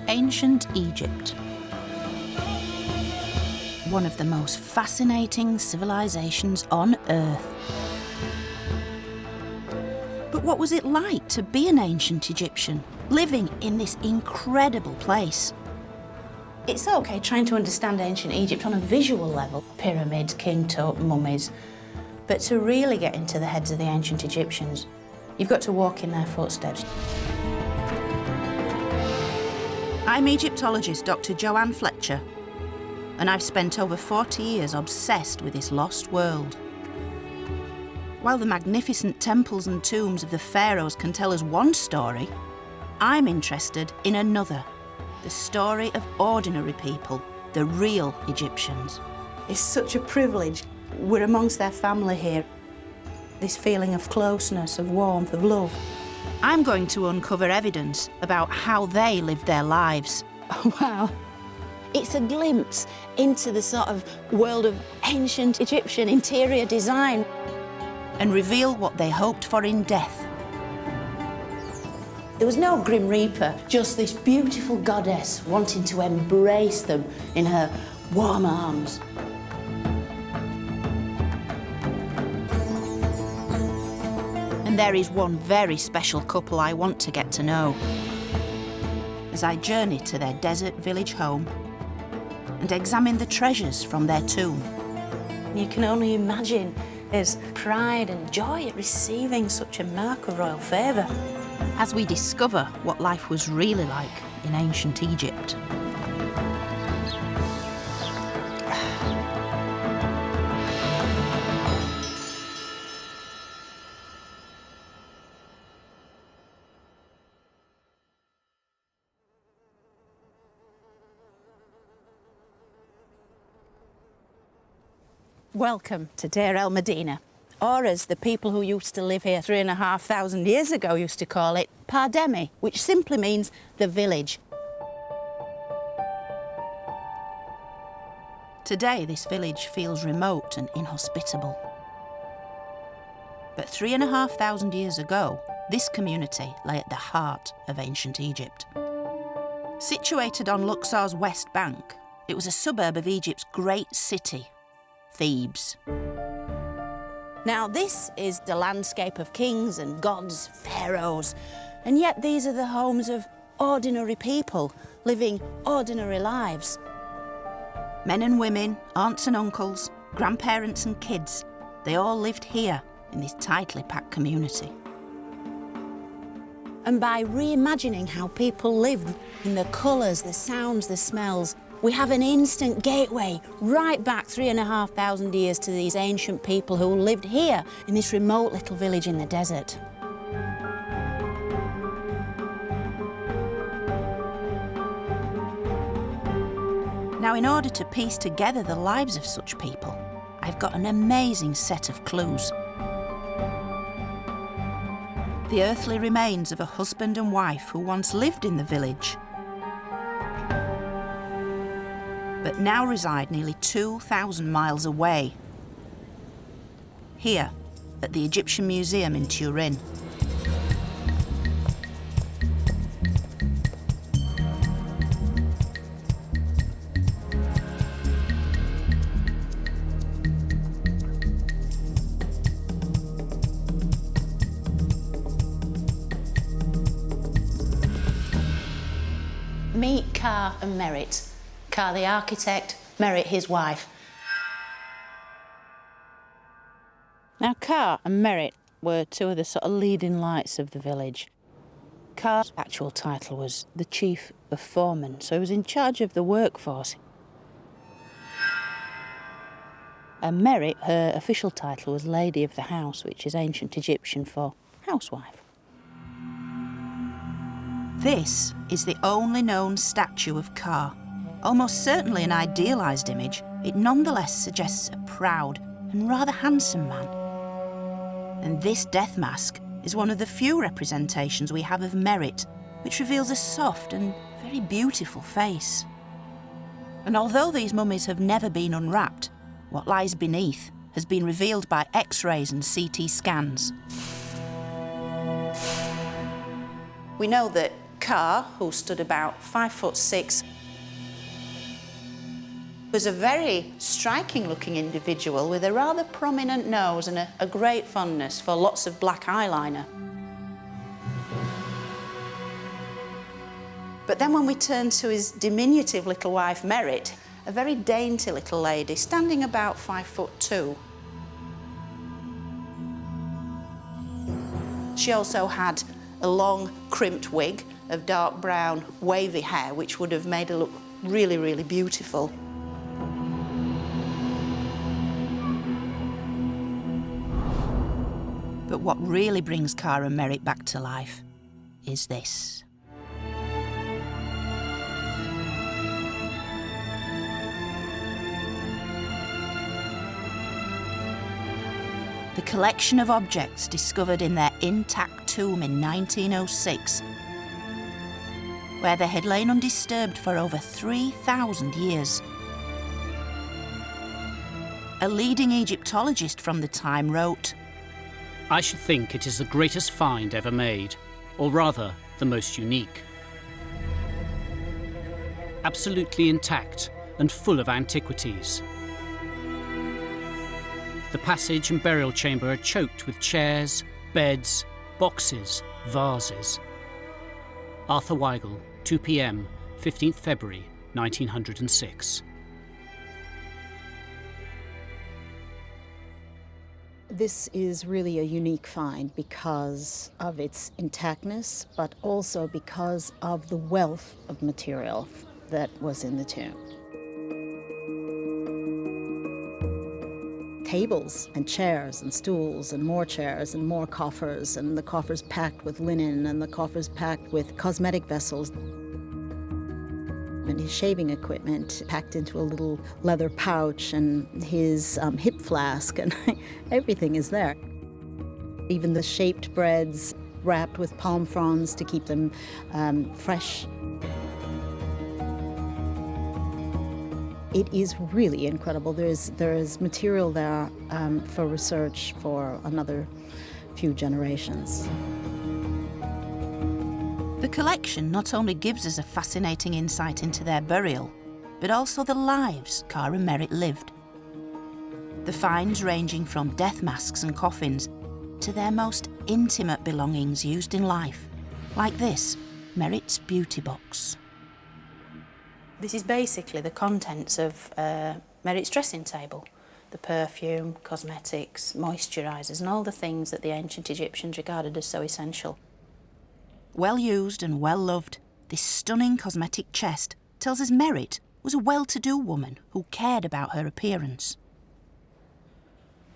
Ancient Egypt. One of the most fascinating civilizations on Earth. But what was it like to be an ancient Egyptian, living in this incredible place? It's okay trying to understand ancient Egypt on a visual level, pyramids, king tut, mummies, but to really get into the heads of the ancient Egyptians, you've got to walk in their footsteps. I'm Egyptologist Dr. Joanne Fletcher, and I've spent over 40 years obsessed with this lost world. While the magnificent temples and tombs of the pharaohs can tell us one story, I'm interested in another, the story of ordinary people, the real Egyptians. It's such a privilege. We're amongst their family here. This feeling of closeness, of warmth, of love. I'm going to uncover evidence about how they lived their lives. Oh, wow. It's a glimpse into the sort of world of ancient Egyptian interior design and reveal what they hoped for in death. There was no Grim Reaper, just this beautiful goddess wanting to embrace them in her warm arms. And there is one very special couple I want to get to know as I journey to their desert village home and examine the treasures from their tomb. You can only imagine there's pride and joy at receiving such a mark of royal favour as we discover what life was really like in ancient Egypt. Welcome to Deir el Medina, or as the people who used to live here 3,500 years ago used to call it, Pardemi, which simply means the village. Today, this village feels remote and inhospitable. But 3,500 years ago, this community lay at the heart of ancient Egypt. Situated on Luxor's west bank, it was a suburb of Egypt's great city, Thebes. Now, this is the landscape of kings and gods, pharaohs, and yet these are the homes of ordinary people living ordinary lives. Men and women, aunts and uncles, grandparents and kids, they all lived here in this tightly packed community. And by reimagining how people lived, in the colours, the sounds, the smells, we have an instant gateway right back 3,500 years to these ancient people who lived here in this remote little village in the desert. Now, in order to piece together the lives of such people, I've got an amazing set of clues. The earthly remains of a husband and wife who once lived in the village, but now reside nearly 2,000 miles away, here at the Egyptian Museum in Turin. Meet Ka and Merit. Ka the architect, Merit his wife. Now, Ka and Merit were two of the sort of leading lights of the village. Ka's actual title was the chief of foremen, so he was in charge of the workforce. And Merit, her official title was Lady of the House, which is ancient Egyptian for housewife. This is the only known statue of Ka. Almost certainly an idealised image, it nonetheless suggests a proud and rather handsome man. And this death mask is one of the few representations we have of Merit, which reveals a soft and very beautiful face. And although these mummies have never been unwrapped, what lies beneath has been revealed by X-rays and CT scans. We know that Ka, who stood about 5'6", was a very striking-looking individual with a rather prominent nose and a great fondness for lots of black eyeliner. But then when we turn to his diminutive little wife, Merit, a very dainty little lady, standing about 5'2". She also had a long, crimped wig of dark brown, wavy hair, which would have made her look really, really beautiful. But what really brings Ka and Merit back to life is this. The collection of objects discovered in their intact tomb in 1906, where they had lain undisturbed for over 3,000 years. A leading Egyptologist from the time wrote, "I should think it is the greatest find ever made, or rather, the most unique. Absolutely intact and full of antiquities. The passage and burial chamber are choked with chairs, beds, boxes, vases." Arthur Weigel, 2 p.m, 15th February, 1906. This is really a unique find because of its intactness, but also because of the wealth of material that was in the tomb. Tables and chairs and stools and more chairs and more coffers, and the coffers packed with linen and the coffers packed with cosmetic vessels. And his shaving equipment packed into a little leather pouch, and his hip flask, and everything is there. Even the shaped breads wrapped with palm fronds to keep them fresh. It is really incredible. There is material there for research for another few generations. The collection not only gives us a fascinating insight into their burial, but also the lives Ka and Merit lived. The finds ranging from death masks and coffins to their most intimate belongings used in life, like this, Merit's beauty box. This is basically the contents of Merit's dressing table. The perfume, cosmetics, moisturisers, and all the things that the ancient Egyptians regarded as so essential. Well used and well loved, this stunning cosmetic chest tells us Merit was a well-to-do woman who cared about her appearance.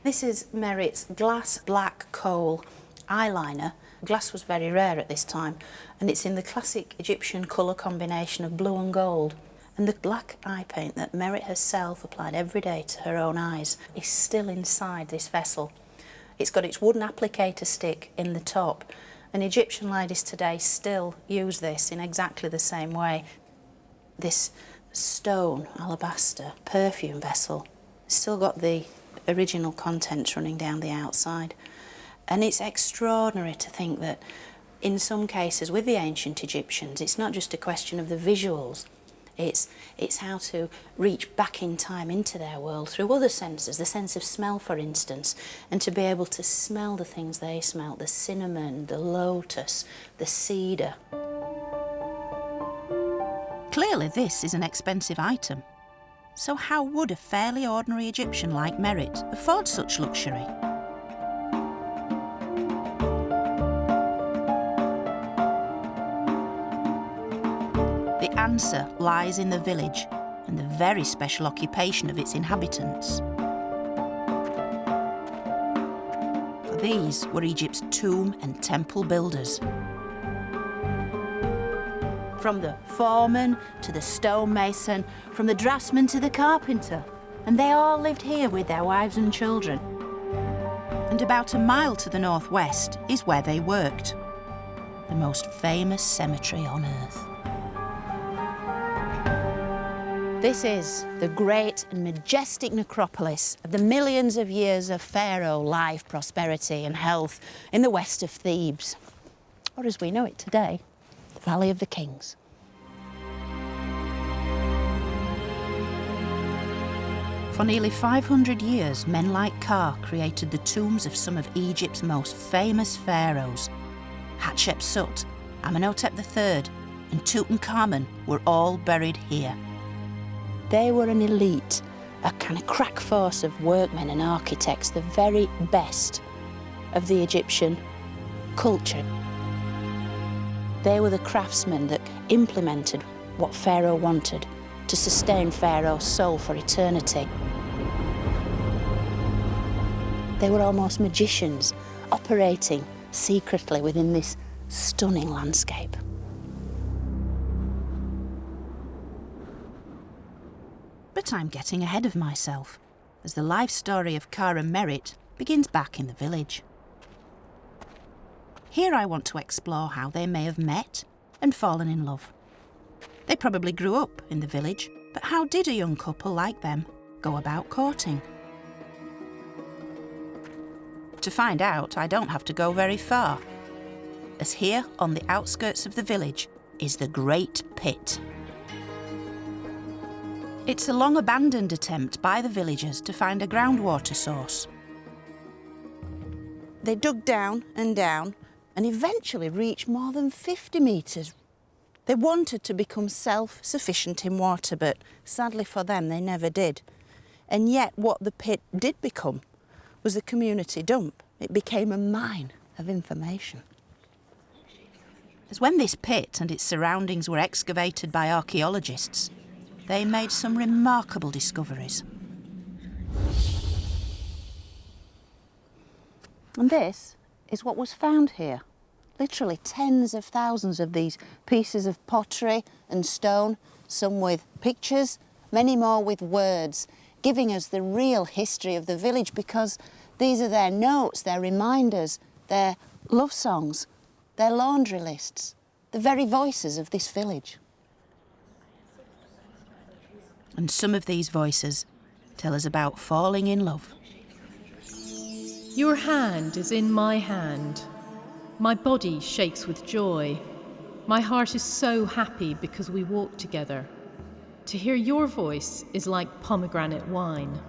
This is Merit's glass black coal eyeliner. Glass was very rare at this time, and it's in the classic Egyptian colour combination of blue and gold. And the black eye paint that Merit herself applied every day to her own eyes is still inside this vessel. It's got its wooden applicator stick in the top, and Egyptian ladies today still use this in exactly the same way. This stone alabaster perfume vessel has still got the original contents running down the outside. And it's extraordinary to think that in some cases with the ancient Egyptians, it's not just a question of the visuals, it's how to reach back in time into their world through other senses, the sense of smell, for instance, and to be able to smell the things they smelt, the cinnamon, the lotus, the cedar. Clearly this is an expensive item. So how would a fairly ordinary Egyptian like Merit afford such luxury? The answer lies in the village and the very special occupation of its inhabitants. For these were Egypt's tomb and temple builders. From the foreman to the stonemason, from the draftsman to the carpenter. And they all lived here with their wives and children. And about a mile to the northwest is where they worked. The most famous cemetery on earth. This is the great and majestic necropolis of the millions of years of pharaoh life, prosperity and health in the west of Thebes, or as we know it today, the Valley of the Kings. For nearly 500 years, men like Ka created the tombs of some of Egypt's most famous pharaohs. Hatshepsut, Amenhotep III and Tutankhamun were all buried here. They were an elite, a kind of crack force of workmen and architects, the very best of the Egyptian culture. They were the craftsmen that implemented what Pharaoh wanted to sustain Pharaoh's soul for eternity. They were almost magicians, operating secretly within this stunning landscape. But I'm getting ahead of myself, as the life story of Ka and Merit begins back in the village. Here I want to explore how they may have met and fallen in love. They probably grew up in the village, but how did a young couple like them go about courting? To find out, I don't have to go very far, as here on the outskirts of the village is the Great Pit. It's a long-abandoned attempt by the villagers to find a groundwater source. They dug down and eventually reached more than 50 metres. They wanted to become self-sufficient in water, but sadly for them, they never did. And yet what the pit did become was a community dump. It became a mine of information. As when this pit and its surroundings were excavated by archaeologists, they made some remarkable discoveries. And this is what was found here. Literally tens of thousands of these pieces of pottery and stone, some with pictures, many more with words, giving us the real history of the village, because these are their notes, their reminders, their love songs, their laundry lists, the very voices of this village. And some of these voices tell us about falling in love. Your hand is in my hand. My body shakes with joy. My heart is so happy because we walk together. To hear your voice is like pomegranate wine.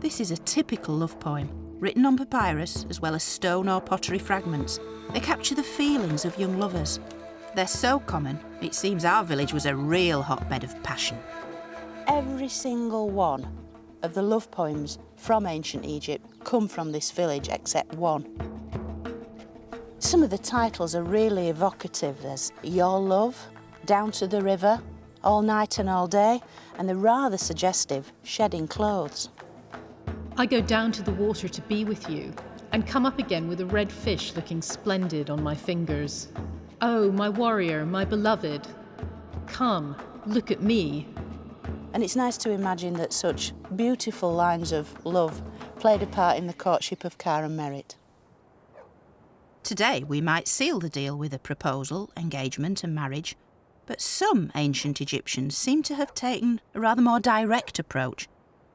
This is a typical love poem, written on papyrus as well as stone or pottery fragments. They capture the feelings of young lovers. They're so common, it seems our village was a real hotbed of passion. Every single one of the love poems from ancient Egypt come from this village except one. Some of the titles are really evocative. There's Your Love, Down to the River, All Night and All Day, and the rather suggestive Shedding Clothes. I go down to the water to be with you and come up again with a red fish looking splendid on my fingers. Oh, my warrior, my beloved, come, look at me. And it's nice to imagine that such beautiful lines of love played a part in the courtship of Ka and Merit. Today we might seal the deal with a proposal, engagement and marriage, but some ancient Egyptians seem to have taken a rather more direct approach.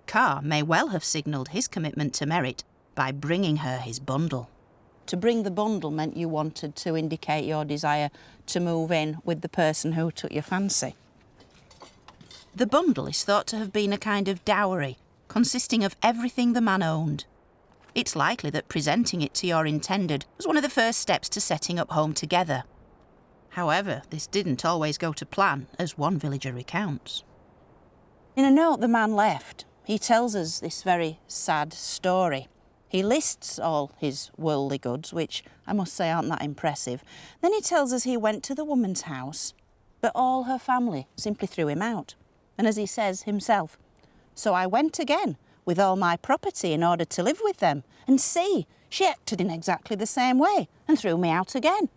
Ka may well have signalled his commitment to Merit by bringing her his bundle. To bring the bundle meant you wanted to indicate your desire to move in with the person who took your fancy. The bundle is thought to have been a kind of dowry, consisting of everything the man owned. It's likely that presenting it to your intended was one of the first steps to setting up home together. However, this didn't always go to plan, as one villager recounts. In a note the man left, he tells us this very sad story. He lists all his worldly goods, which I must say aren't that impressive. Then he tells us he went to the woman's house, but all her family simply threw him out. And as he says himself, so I went again with all my property in order to live with them. And see, she acted in exactly the same way and threw me out again.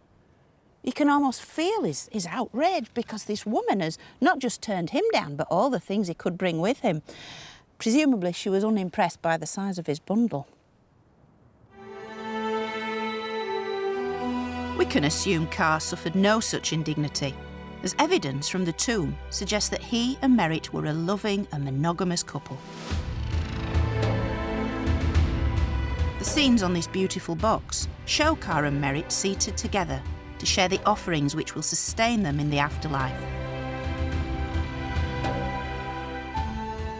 You can almost feel his outrage, because this woman has not just turned him down, but all the things he could bring with him. Presumably she was unimpressed by the size of his bundle. We can assume Ka suffered no such indignity. as evidence from the tomb suggests that he and Merit were a loving and monogamous couple. The scenes on this beautiful box show Ka and Merit seated together to share the offerings which will sustain them in the afterlife.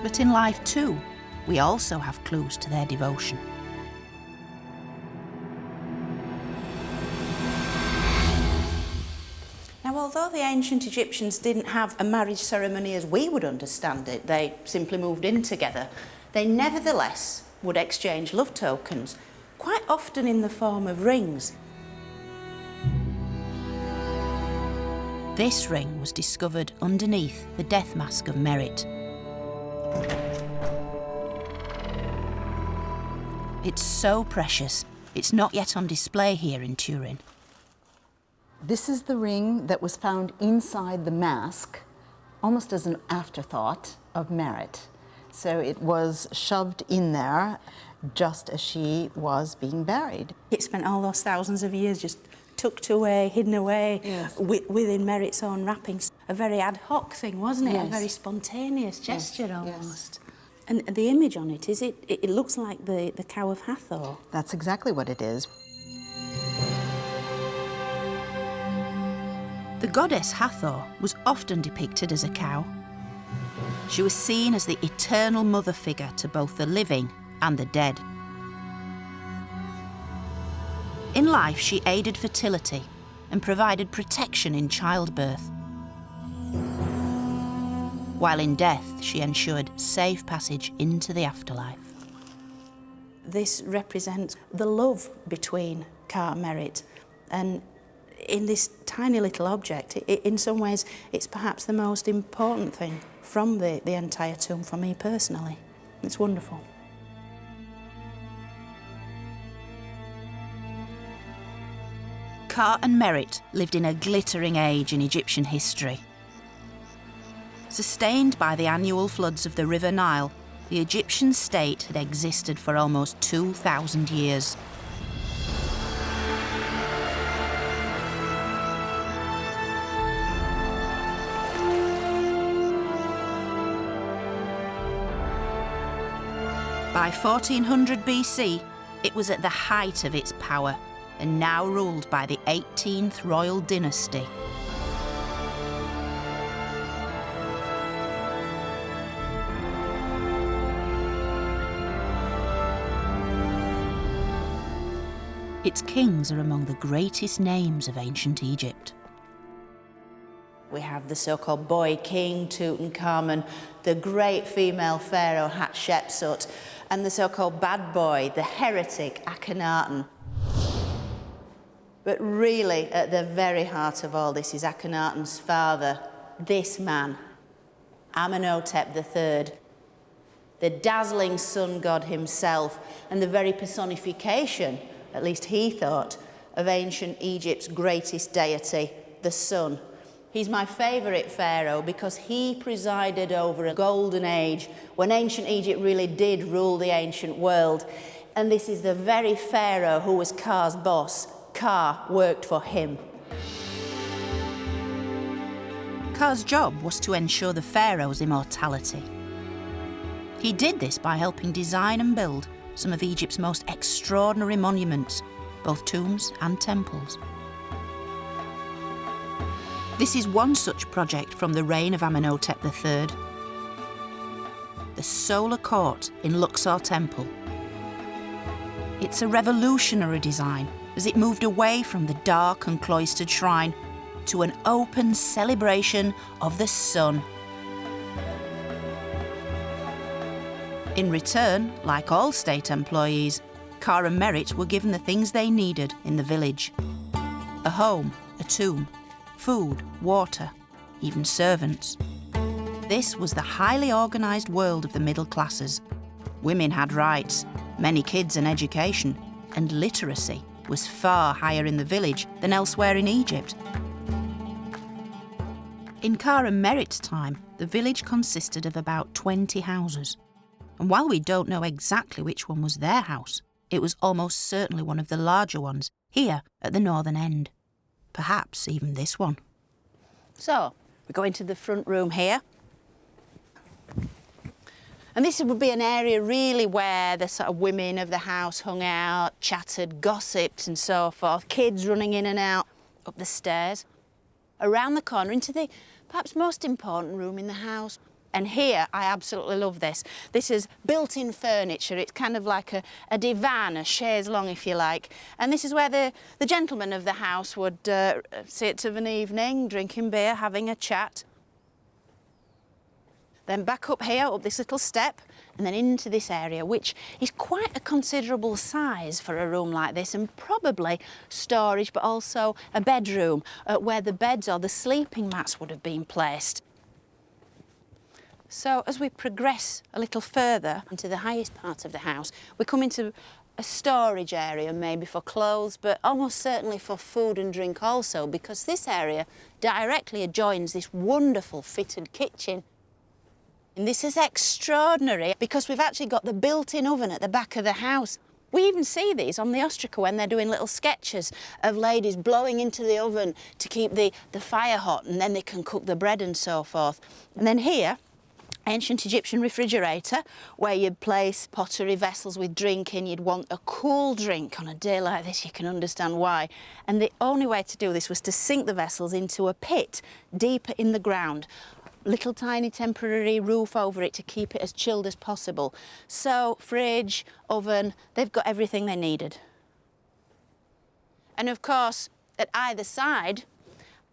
But in life too, we also have clues to their devotion. Now, although the ancient Egyptians didn't have a marriage ceremony as we would understand it, they simply moved in together, they nevertheless would exchange love tokens, quite often in the form of rings. This ring was discovered underneath the death mask of Merit. It's so precious, it's not yet on display here in Turin. This is the ring that was found inside the mask, almost as an afterthought of Merit. So it was shoved in there just as she was being buried. It spent all those thousands of years just tucked away, hidden away, yes, within Merit's own wrappings. A very ad hoc thing, wasn't it? Yes. A very spontaneous gesture, Yes. almost. And the image on it, it looks like the cow of Hathor. That's exactly what it is. The goddess Hathor was often depicted as a cow. She was seen as the eternal mother figure to both the living and the dead. In life, she aided fertility and provided protection in childbirth. While in death, she ensured safe passage into the afterlife. This represents the love between Ka and Merit, and in this tiny little object, in some ways, it's perhaps the most important thing from the entire tomb for me personally. It's wonderful. Ka and Merit lived in a glittering age in Egyptian history. Sustained by the annual floods of the River Nile, the Egyptian state had existed for almost 2,000 years. By 1400 BC, it was at the height of its power and now ruled by the 18th royal dynasty. Its kings are among the greatest names of ancient Egypt. We have the so-called boy king, Tutankhamun, the great female pharaoh, Hatshepsut, and the so-called bad boy, the heretic, Akhenaten. But really, at the very heart of all this is Akhenaten's father, this man, Amenhotep III, the dazzling sun god himself, and the very personification, at least he thought, of ancient Egypt's greatest deity, the sun. He's my favourite pharaoh because he presided over a golden age when ancient Egypt really did rule the ancient world. And this is the very pharaoh who was Ka's boss. Ka worked for him. Ka's job was to ensure the pharaoh's immortality. He did this by helping design and build some of Egypt's most extraordinary monuments, both tombs and temples. This is one such project from the reign of Amenhotep III. The Solar Court in Luxor Temple. It's a revolutionary design as it moved away from the dark and cloistered shrine to an open celebration of the sun. In return, like all state employees, Ka and Merit were given the things they needed in the village. A home, a tomb, food, water, even servants. This was the highly organised world of the middle classes. Women had rights, many kids an education, and literacy was far higher in the village than elsewhere in Egypt. In Ka and Merit's time, the village consisted of about 20 houses. And while we don't know exactly which one was their house, it was almost certainly one of the larger ones, here at the northern end. Perhaps even this one. So, we go into the front room here. And this would be an area really where the sort of women of the house hung out, chatted, gossiped and so forth, kids running in and out up the stairs. Around the corner into the perhaps most important room in the house. And here, I absolutely love this. This is built-in furniture. It's kind of like a divan, a chaise longue, if you like. And this is where the gentlemen of the house would sit of an evening, drinking beer, having a chat. Then back up here, up this little step, and then into this area, which is quite a considerable size for a room like this, and probably storage, but also a bedroom where the beds or the sleeping mats would have been placed. So as we progress a little further into the highest part of the house, we come into a storage area, maybe for clothes, but almost certainly for food and drink also, because this area directly adjoins this wonderful fitted kitchen. And this is extraordinary because we've actually got the built-in oven at the back of the house. We even see these on the Ostraca when they're doing little sketches of ladies blowing into the oven to keep the fire hot, and then they can cook the bread and so forth. And then here, ancient Egyptian refrigerator where you'd place pottery vessels with drink in. You'd want a cool drink on a day like this. You can understand why. And the only way to do this was to sink the vessels into a pit deeper in the ground. Little tiny temporary roof over it to keep it as chilled as possible. So fridge, oven, they've got everything they needed. And of course, at either side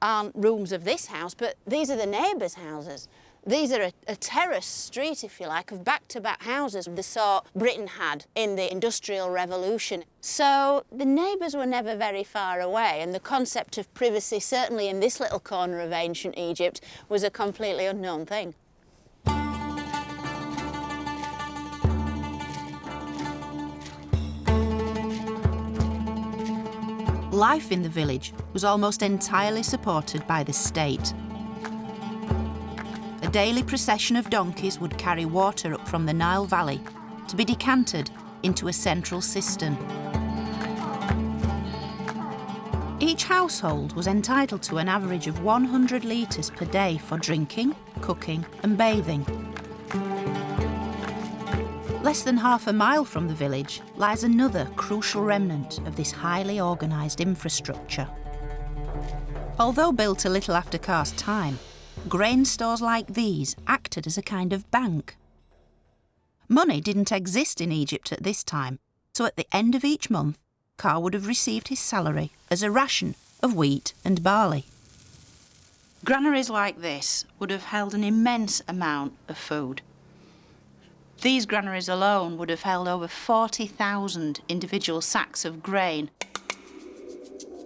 aren't rooms of this house, but these are the neighbours' houses. These are a terrace street, if you like, of back-to-back houses of the sort Britain had in the Industrial Revolution. So the neighbours were never very far away, and the concept of privacy, certainly in this little corner of ancient Egypt, was a completely unknown thing. Life in the village was almost entirely supported by the state. A daily procession of donkeys would carry water up from the Nile Valley to be decanted into a central cistern. Each household was entitled to an average of 100 litres per day for drinking, cooking and bathing. Less than half a mile from the village lies another crucial remnant of this highly organised infrastructure. Although built a little after Car's time, grain stores like these acted as a kind of bank. Money didn't exist in Egypt at this time, so at the end of each month, Car would have received his salary as a ration of wheat and barley. Granaries like this would have held an immense amount of food. These granaries alone would have held over 40,000 individual sacks of grain.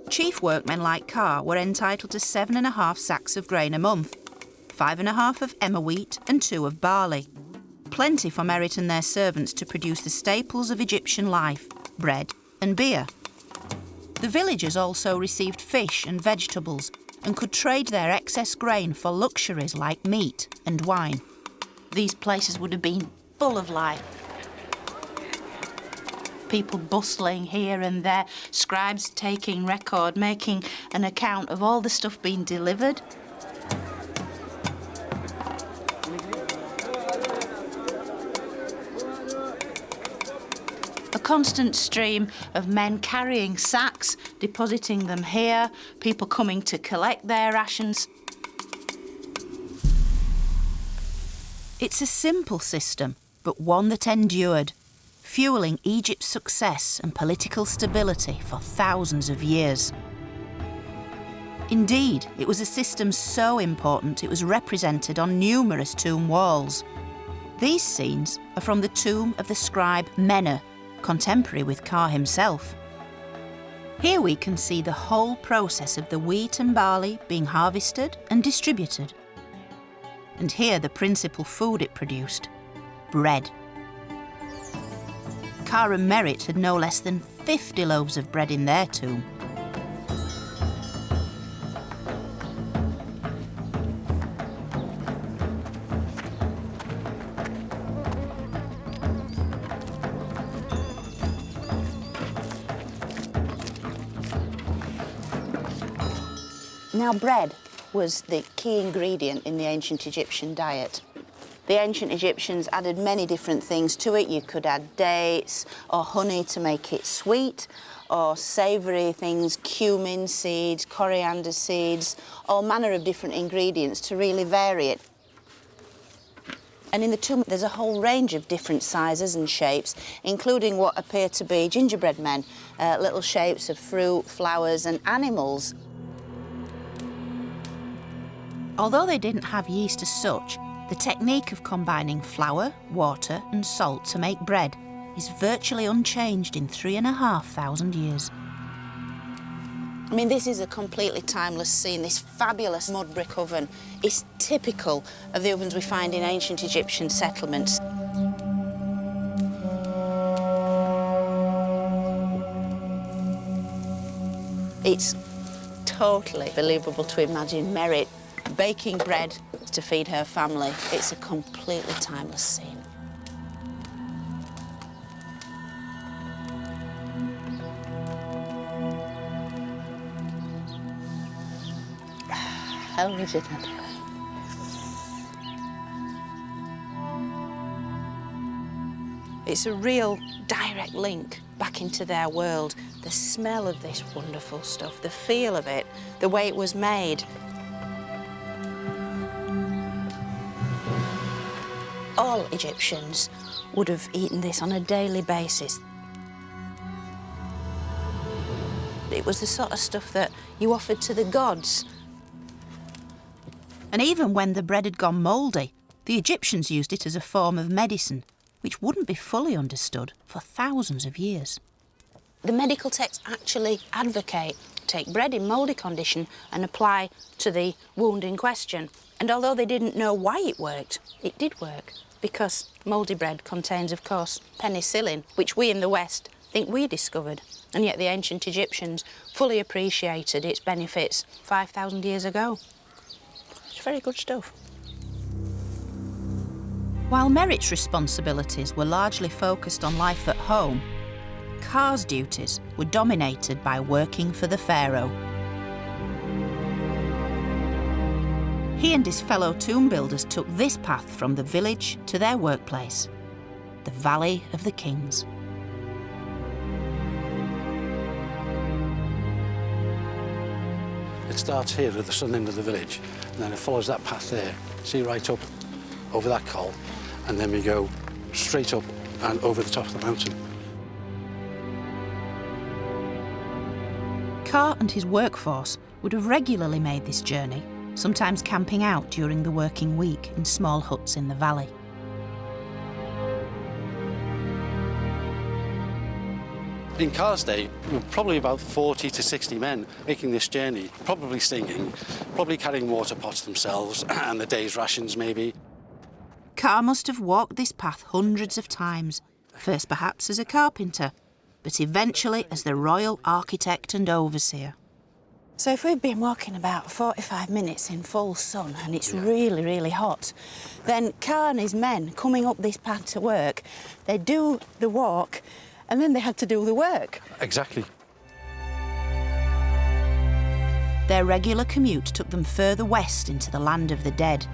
Chief workmen like Car were entitled to 7.5 sacks of grain a month, 5.5 of emmer wheat and 2 of barley. Plenty for Merit and their servants to produce the staples of Egyptian life, bread and beer. The villagers also received fish and vegetables and could trade their excess grain for luxuries like meat and wine. These places would have been full of life. People bustling here and there, scribes taking record, making an account of all the stuff being delivered. A constant stream of men carrying sacks, depositing them here, people coming to collect their rations. It's a simple system, but one that endured, fueling Egypt's success and political stability for thousands of years. Indeed, it was a system so important it was represented on numerous tomb walls. These scenes are from the tomb of the scribe Menet, contemporary with Car himself. Here we can see the whole process of the wheat and barley being harvested and distributed. And here the principal food it produced, bread. Car and Merit had no less than 50 loaves of bread in their tomb. Now bread was the key ingredient in the ancient Egyptian diet. The ancient Egyptians added many different things to it. You could add dates or honey to make it sweet, or savoury things, cumin seeds, coriander seeds, all manner of different ingredients to really vary it. And in the tomb, there's a whole range of different sizes and shapes, including what appear to be gingerbread men, little shapes of fruit, flowers and animals. Although they didn't have yeast as such, the technique of combining flour, water and salt to make bread is virtually unchanged in 3,500 years. I mean, this is a completely timeless scene. This fabulous mud brick oven is typical of the ovens we find in ancient Egyptian settlements. It's totally believable to imagine Merit baking bread to feed her family. It's a completely timeless scene. How is it? It's a real direct link back into their world. The smell of this wonderful stuff, the feel of it, the way it was made. All Egyptians would have eaten this on a daily basis. It was the sort of stuff that you offered to the gods. And even when the bread had gone mouldy, the Egyptians used it as a form of medicine, which wouldn't be fully understood for thousands of years. The medical texts actually advocate take bread in mouldy condition and apply to the wound in question. And although they didn't know why it worked, it did work, because mouldy bread contains, of course, penicillin, which we in the West think we discovered, and yet the ancient Egyptians fully appreciated its benefits 5,000 years ago. It's very good stuff. While Merit's responsibilities were largely focused on life at home, Ka's duties were dominated by working for the pharaoh. He and his fellow tomb builders took this path from the village to their workplace, the Valley of the Kings. It starts here at the southern end of the village, and then it follows that path there, see, right up over that col, and then we go straight up and over the top of the mountain. Ka and his workforce would have regularly made this journey, sometimes camping out during the working week in small huts in the valley. In Ka's day, we were probably about 40 to 60 men making this journey, probably singing, probably carrying water pots themselves and the day's rations maybe. Ka must have walked this path hundreds of times, first perhaps as a carpenter, but eventually as the royal architect and overseer. So if we've been walking about 45 minutes in full sun and it's really, really hot, then Ka and his men coming up this path to work, they do the walk and then they had to do the work. Exactly. Their regular commute took them further west into the land of the dead.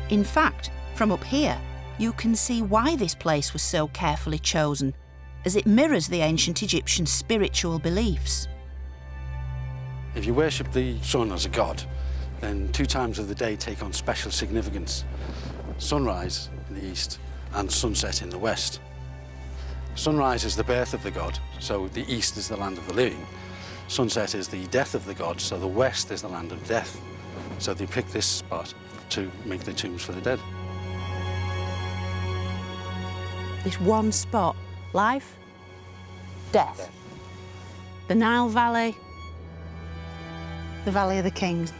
In fact, from up here, you can see why this place was so carefully chosen, as it mirrors the ancient Egyptian spiritual beliefs. If you worship the sun as a god, then 2 times of the day take on special significance. Sunrise in the east and sunset in the west. Sunrise is the birth of the god, so the east is the land of the living. Sunset is the death of the god, so the west is the land of death. So they picked this spot to make the tombs for the dead. This one spot, life, death. The Nile Valley, the Valley of the Kings.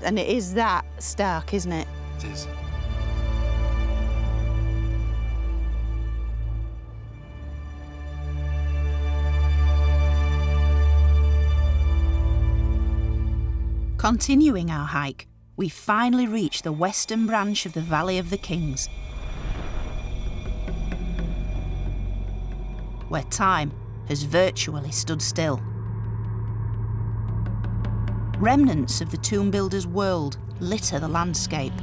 And it is that stark, isn't it? It is. Continuing our hike, we finally reach the western branch of the Valley of the Kings, where time has virtually stood still. Remnants of the tomb builder's world litter the landscape.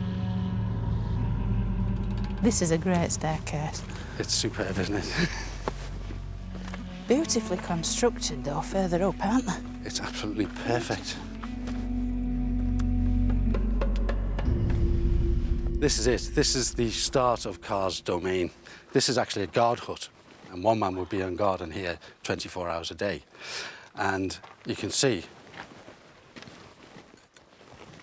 This is a great staircase. It's superb, isn't it? Beautifully constructed, though, further up, aren't they? It's absolutely perfect. This is it. This is the start of Ka's domain. This is actually a guard hut, and one man would be on guard in here 24 hours a day. And you can see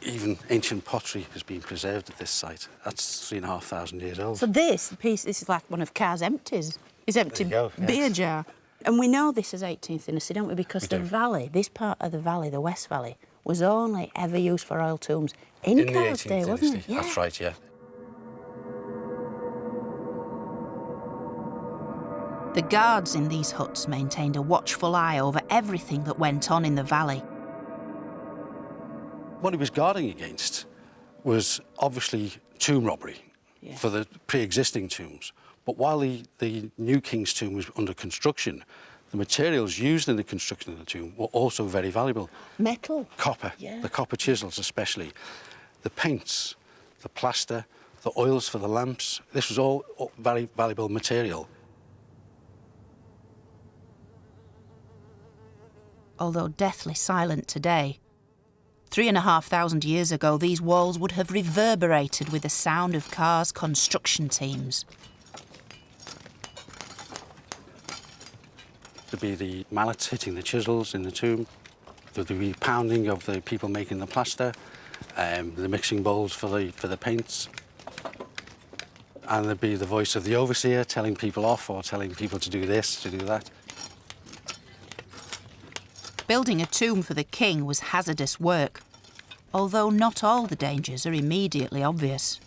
even ancient pottery has been preserved at this site. That's 3,500 years old. So this is like one of Ka's empties. His empty There you go, beer yes. jar. And we know this is 18th dynasty, don't we? Because the valley, this part of the valley, the West Valley, was only ever used for royal tombs in the Ka's 18th day, wasn't it? dynasty. That's right, yeah. The guards in these huts maintained a watchful eye over everything that went on in the valley. What he was guarding against was obviously tomb robbery for the pre-existing tombs. But while the new king's tomb was under construction, the materials used in the construction of the tomb were also very valuable. Metal. Copper, the copper chisels especially, the paints, the plaster, the oils for the lamps. This was all very valuable material. Although deathly silent today, 3,500 years ago, these walls would have reverberated with the sound of Ka's construction teams. There'd be the mallets hitting the chisels in the tomb. There'd be pounding of the people making the plaster, the mixing bowls for the paints. And there'd be the voice of the overseer telling people off or telling people to do this, to do that. Building a tomb for the king was hazardous work, although not all the dangers are immediately obvious.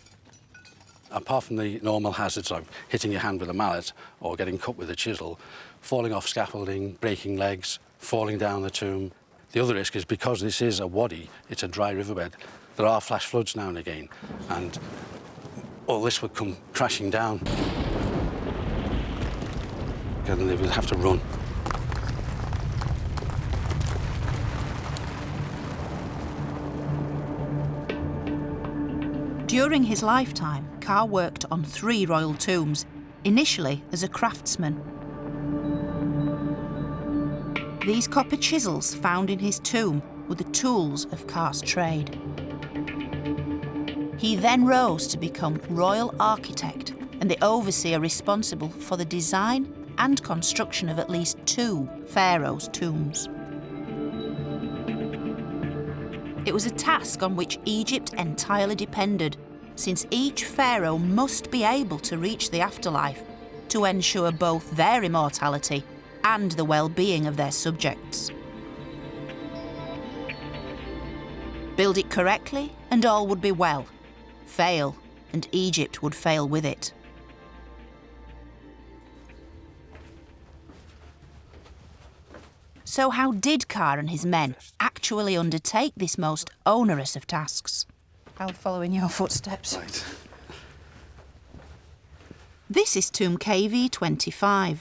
Apart from the normal hazards of hitting your hand with a mallet or getting cut with a chisel, falling off scaffolding, breaking legs, falling down the tomb. The other risk is because this is a wadi, it's a dry riverbed, there are flash floods now and again, and all this would come crashing down. And they would have to run. During his lifetime, Ka worked on 3 royal tombs, initially as a craftsman. These copper chisels found in his tomb were the tools of Ka's trade. He then rose to become royal architect and the overseer responsible for the design and construction of at least 2 pharaohs' tombs. It was a task on which Egypt entirely depended, since each pharaoh must be able to reach the afterlife to ensure both their immortality and the well-being of their subjects. Build it correctly and all would be well. Fail, and Egypt would fail with it. So how did Ka and his men actually undertake this most onerous of tasks? I'll follow in your footsteps. Right. This is tomb KV25.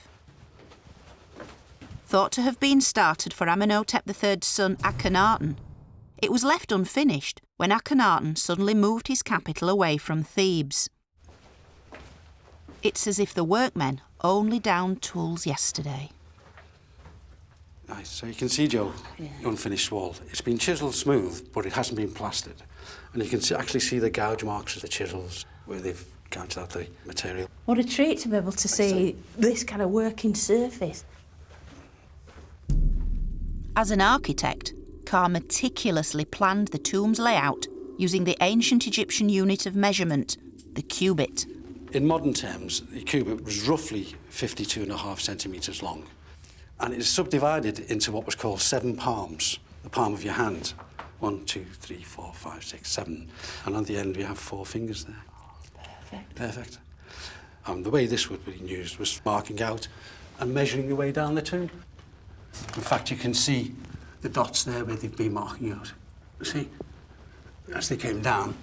Thought to have been started for Amenhotep III's son Akhenaten, it was left unfinished when Akhenaten suddenly moved his capital away from Thebes. It's as if the workmen only downed tools yesterday. Nice. So you can see, Joe, the unfinished wall. It's been chiselled smooth, but it hasn't been plastered. And you can actually see the gouge marks of the chisels where they've gouged out the material. What a treat to be able to see this kind of working surface. As an architect, Ka meticulously planned the tomb's layout using the ancient Egyptian unit of measurement, the cubit. In modern terms, the cubit was roughly 52.5 centimetres long. And it is subdivided into what was called 7 palms, the palm of your hand. 1, 2, 3, 4, 5, 6, 7. And on the end, we have 4 fingers there. Perfect. Perfect. The way this would be used was marking out and measuring your way down the tomb. In fact, you can see the dots there where they've been marking out. You see? As they came down.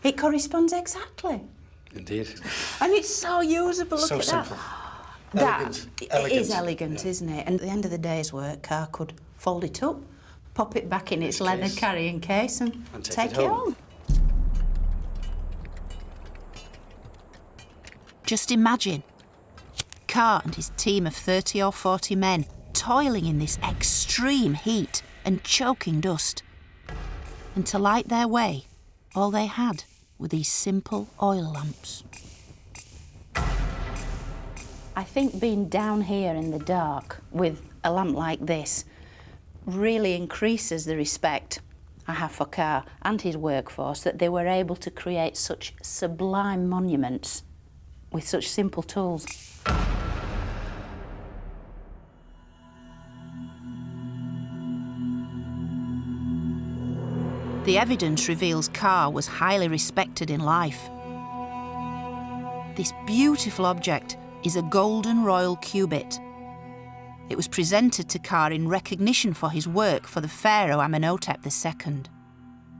It corresponds exactly. Indeed. And it's so usable, look So at simple. that. Elegant. It is elegant, isn't it? And at the end of the day's work, Ka could fold it up, pop it back in its leather carrying case and take it home. Just imagine Carr and his team of 30 or 40 men toiling in this extreme heat and choking dust. And to light their way, all they had were these simple oil lamps. I think being down here in the dark with a lamp like this really increases the respect I have for Carr and his workforce, that they were able to create such sublime monuments with such simple tools. The evidence reveals Carr was highly respected in life. This beautiful object is a golden royal cubit. It was presented to Carr in recognition for his work for the pharaoh Amenhotep II.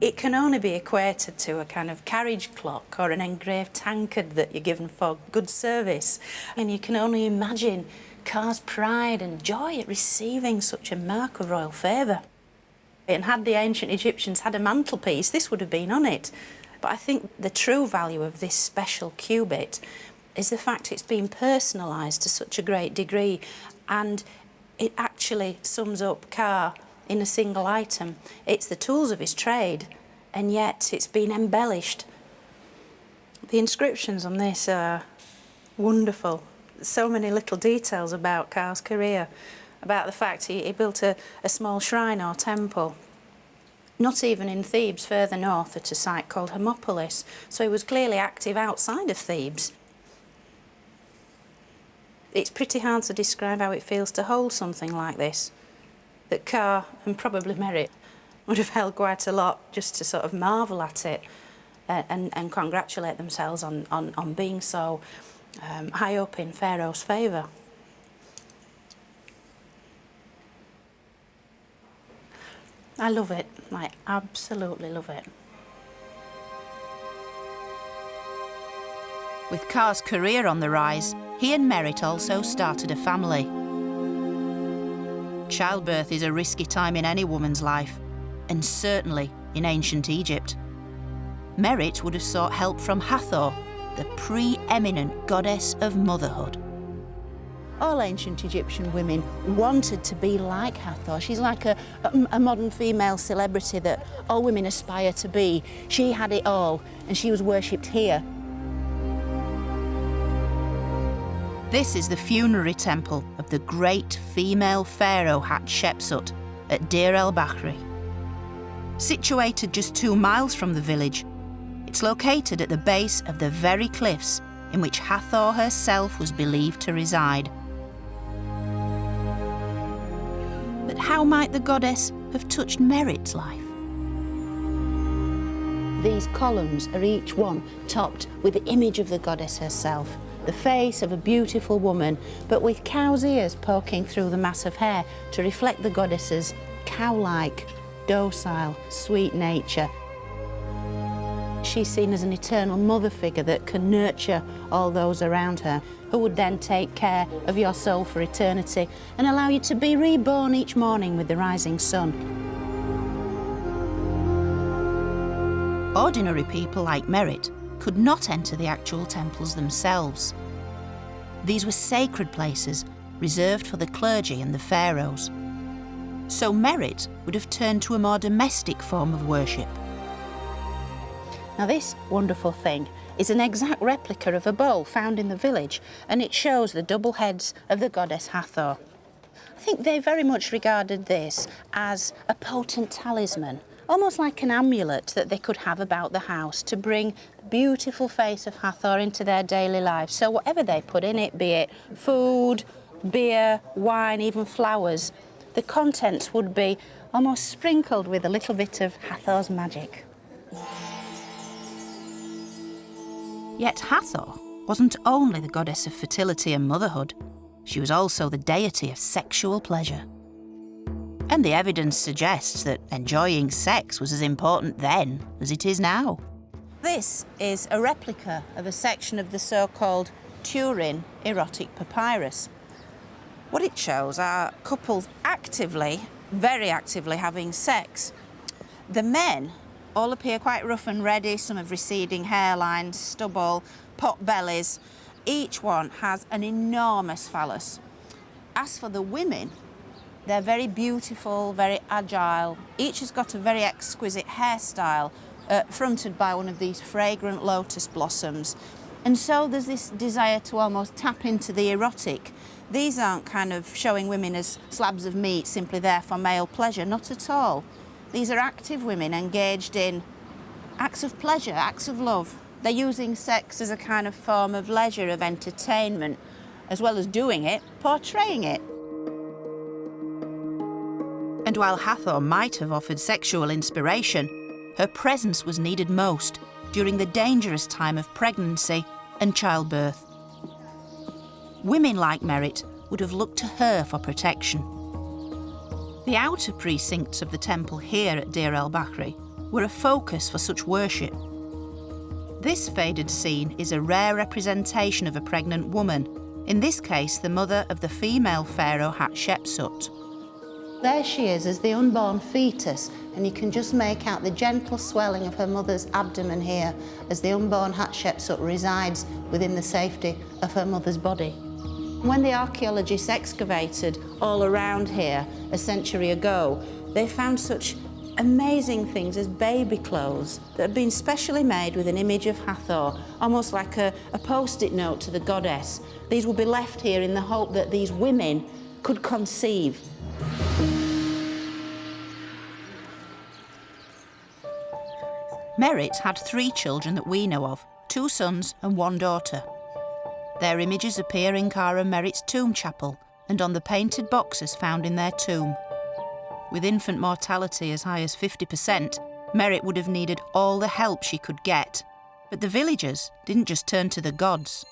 It can only be equated to a kind of carriage clock or an engraved tankard that you're given for good service. And you can only imagine Carr's pride and joy at receiving such a mark of royal favour. And had the ancient Egyptians had a mantelpiece, this would have been on it. But I think the true value of this special cubit is the fact it's been personalised to such a great degree, and it actually sums up Carr in a single item. It's the tools of his trade, and yet it's been embellished. The inscriptions on this are wonderful. So many little details about Carr's career, about the fact he built a small shrine or temple, not even in Thebes, further north at a site called Hermopolis, so he was clearly active outside of Thebes. It's pretty hard to describe how it feels to hold something like this, that Carr, and probably Merritt, would have held quite a lot just to sort of marvel at it and congratulate themselves on being so high up in Pharaoh's favour. I love it, I absolutely love it. With Carr's career on the rise, he and Merritt also started a family. Childbirth is a risky time in any woman's life, and certainly in ancient Egypt. Merritt would have sought help from Hathor, the pre-eminent goddess of motherhood. All ancient Egyptian women wanted to be like Hathor. She's like a modern female celebrity that all women aspire to be. She had it all, and she was worshipped here. This is the funerary temple of the great female pharaoh Hatshepsut at Deir el-Bahri. Situated just 2 miles from the village, it's located at the base of the very cliffs in which Hathor herself was believed to reside. But how might the goddess have touched Merritt's life? These columns are each one topped with the image of the goddess herself, the face of a beautiful woman, but with cow's ears poking through the mass of hair to reflect the goddess's cow-like, docile, sweet nature. She's seen as an eternal mother figure that can nurture all those around her, who would then take care of your soul for eternity and allow you to be reborn each morning with the rising sun. Ordinary people like Merritt could not enter the actual temples themselves. These were sacred places reserved for the clergy and the pharaohs. So Merritt would have turned to a more domestic form of worship. Now this wonderful thing is an exact replica of a bowl found in the village, and it shows the double heads of the goddess Hathor. I think they very much regarded this as a potent talisman, almost like an amulet that they could have about the house to bring the beautiful face of Hathor into their daily lives. So whatever they put in it, be it food, beer, wine, even flowers, the contents would be almost sprinkled with a little bit of Hathor's magic. Yet Hathor wasn't only the goddess of fertility and motherhood, she was also the deity of sexual pleasure. And the evidence suggests that enjoying sex was as important then as it is now. This is a replica of a section of the so-called Turin erotic papyrus. What it shows are couples actively very actively having sex. The men all appear quite rough and ready. Some have receding hairlines, stubble, pot bellies. Each one has an enormous phallus. As for the women, they're very beautiful, very agile. Each has got a very exquisite hairstyle, fronted by one of these fragrant lotus blossoms. And so there's this desire to almost tap into the erotic. These aren't kind of showing women as slabs of meat simply there for male pleasure, not at all. These are active women engaged in acts of pleasure, acts of love. They're using sex as a kind of form of leisure, of entertainment, as well as doing it, portraying it. And while Hathor might have offered sexual inspiration, her presence was needed most during the dangerous time of pregnancy and childbirth. Women like Merit would have looked to her for protection. The outer precincts of the temple here at Deir el-Bahri were a focus for such worship. This faded scene is a rare representation of a pregnant woman, in this case the mother of the female pharaoh Hatshepsut. There she is as the unborn fetus, and you can just make out the gentle swelling of her mother's abdomen here as the unborn Hatshepsut resides within the safety of her mother's body. When the archaeologists excavated all around here a century ago, they found such amazing things as baby clothes that had been specially made with an image of Hathor, almost like a post-it note to the goddess. These will be left here in the hope that these women could conceive. Merit had 3 children that we know of, 2 sons and 1 daughter. Their images appear in Kara Merit's tomb chapel and on the painted boxes found in their tomb. With infant mortality as high as 50%, Merit would have needed all the help she could get. But the villagers didn't just turn to the gods.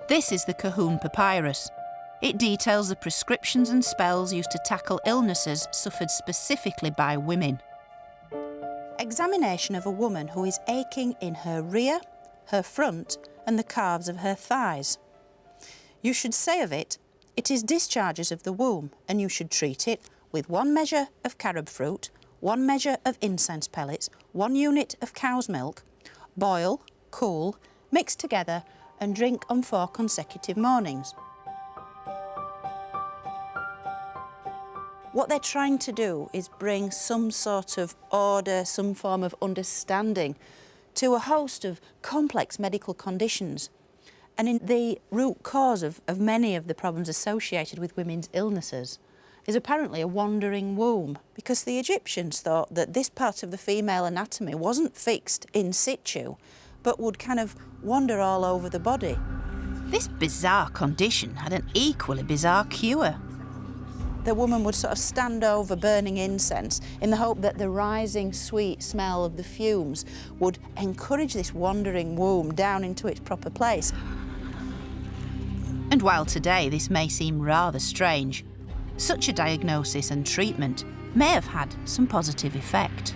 This is the Kahun Papyrus. It details the prescriptions and spells used to tackle illnesses suffered specifically by women. Examination of a woman who is aching in her rear, her front, and the calves of her thighs. You should say of it, it is discharges of the womb, and you should treat it with 1 measure of carob fruit, 1 measure of incense pellets, 1 unit of cow's milk, boil, cool, mix together, and drink on 4 consecutive mornings. What they're trying to do is bring some sort of order, some form of understanding to a host of complex medical conditions. And in the root cause of many of the problems associated with women's illnesses is apparently a wandering womb, because the Egyptians thought that this part of the female anatomy wasn't fixed in situ, but would kind of wander all over the body. This bizarre condition had an equally bizarre cure. The woman would sort of stand over burning incense in the hope that the rising sweet smell of the fumes would encourage this wandering womb down into its proper place. And while today this may seem rather strange, such a diagnosis and treatment may have had some positive effect.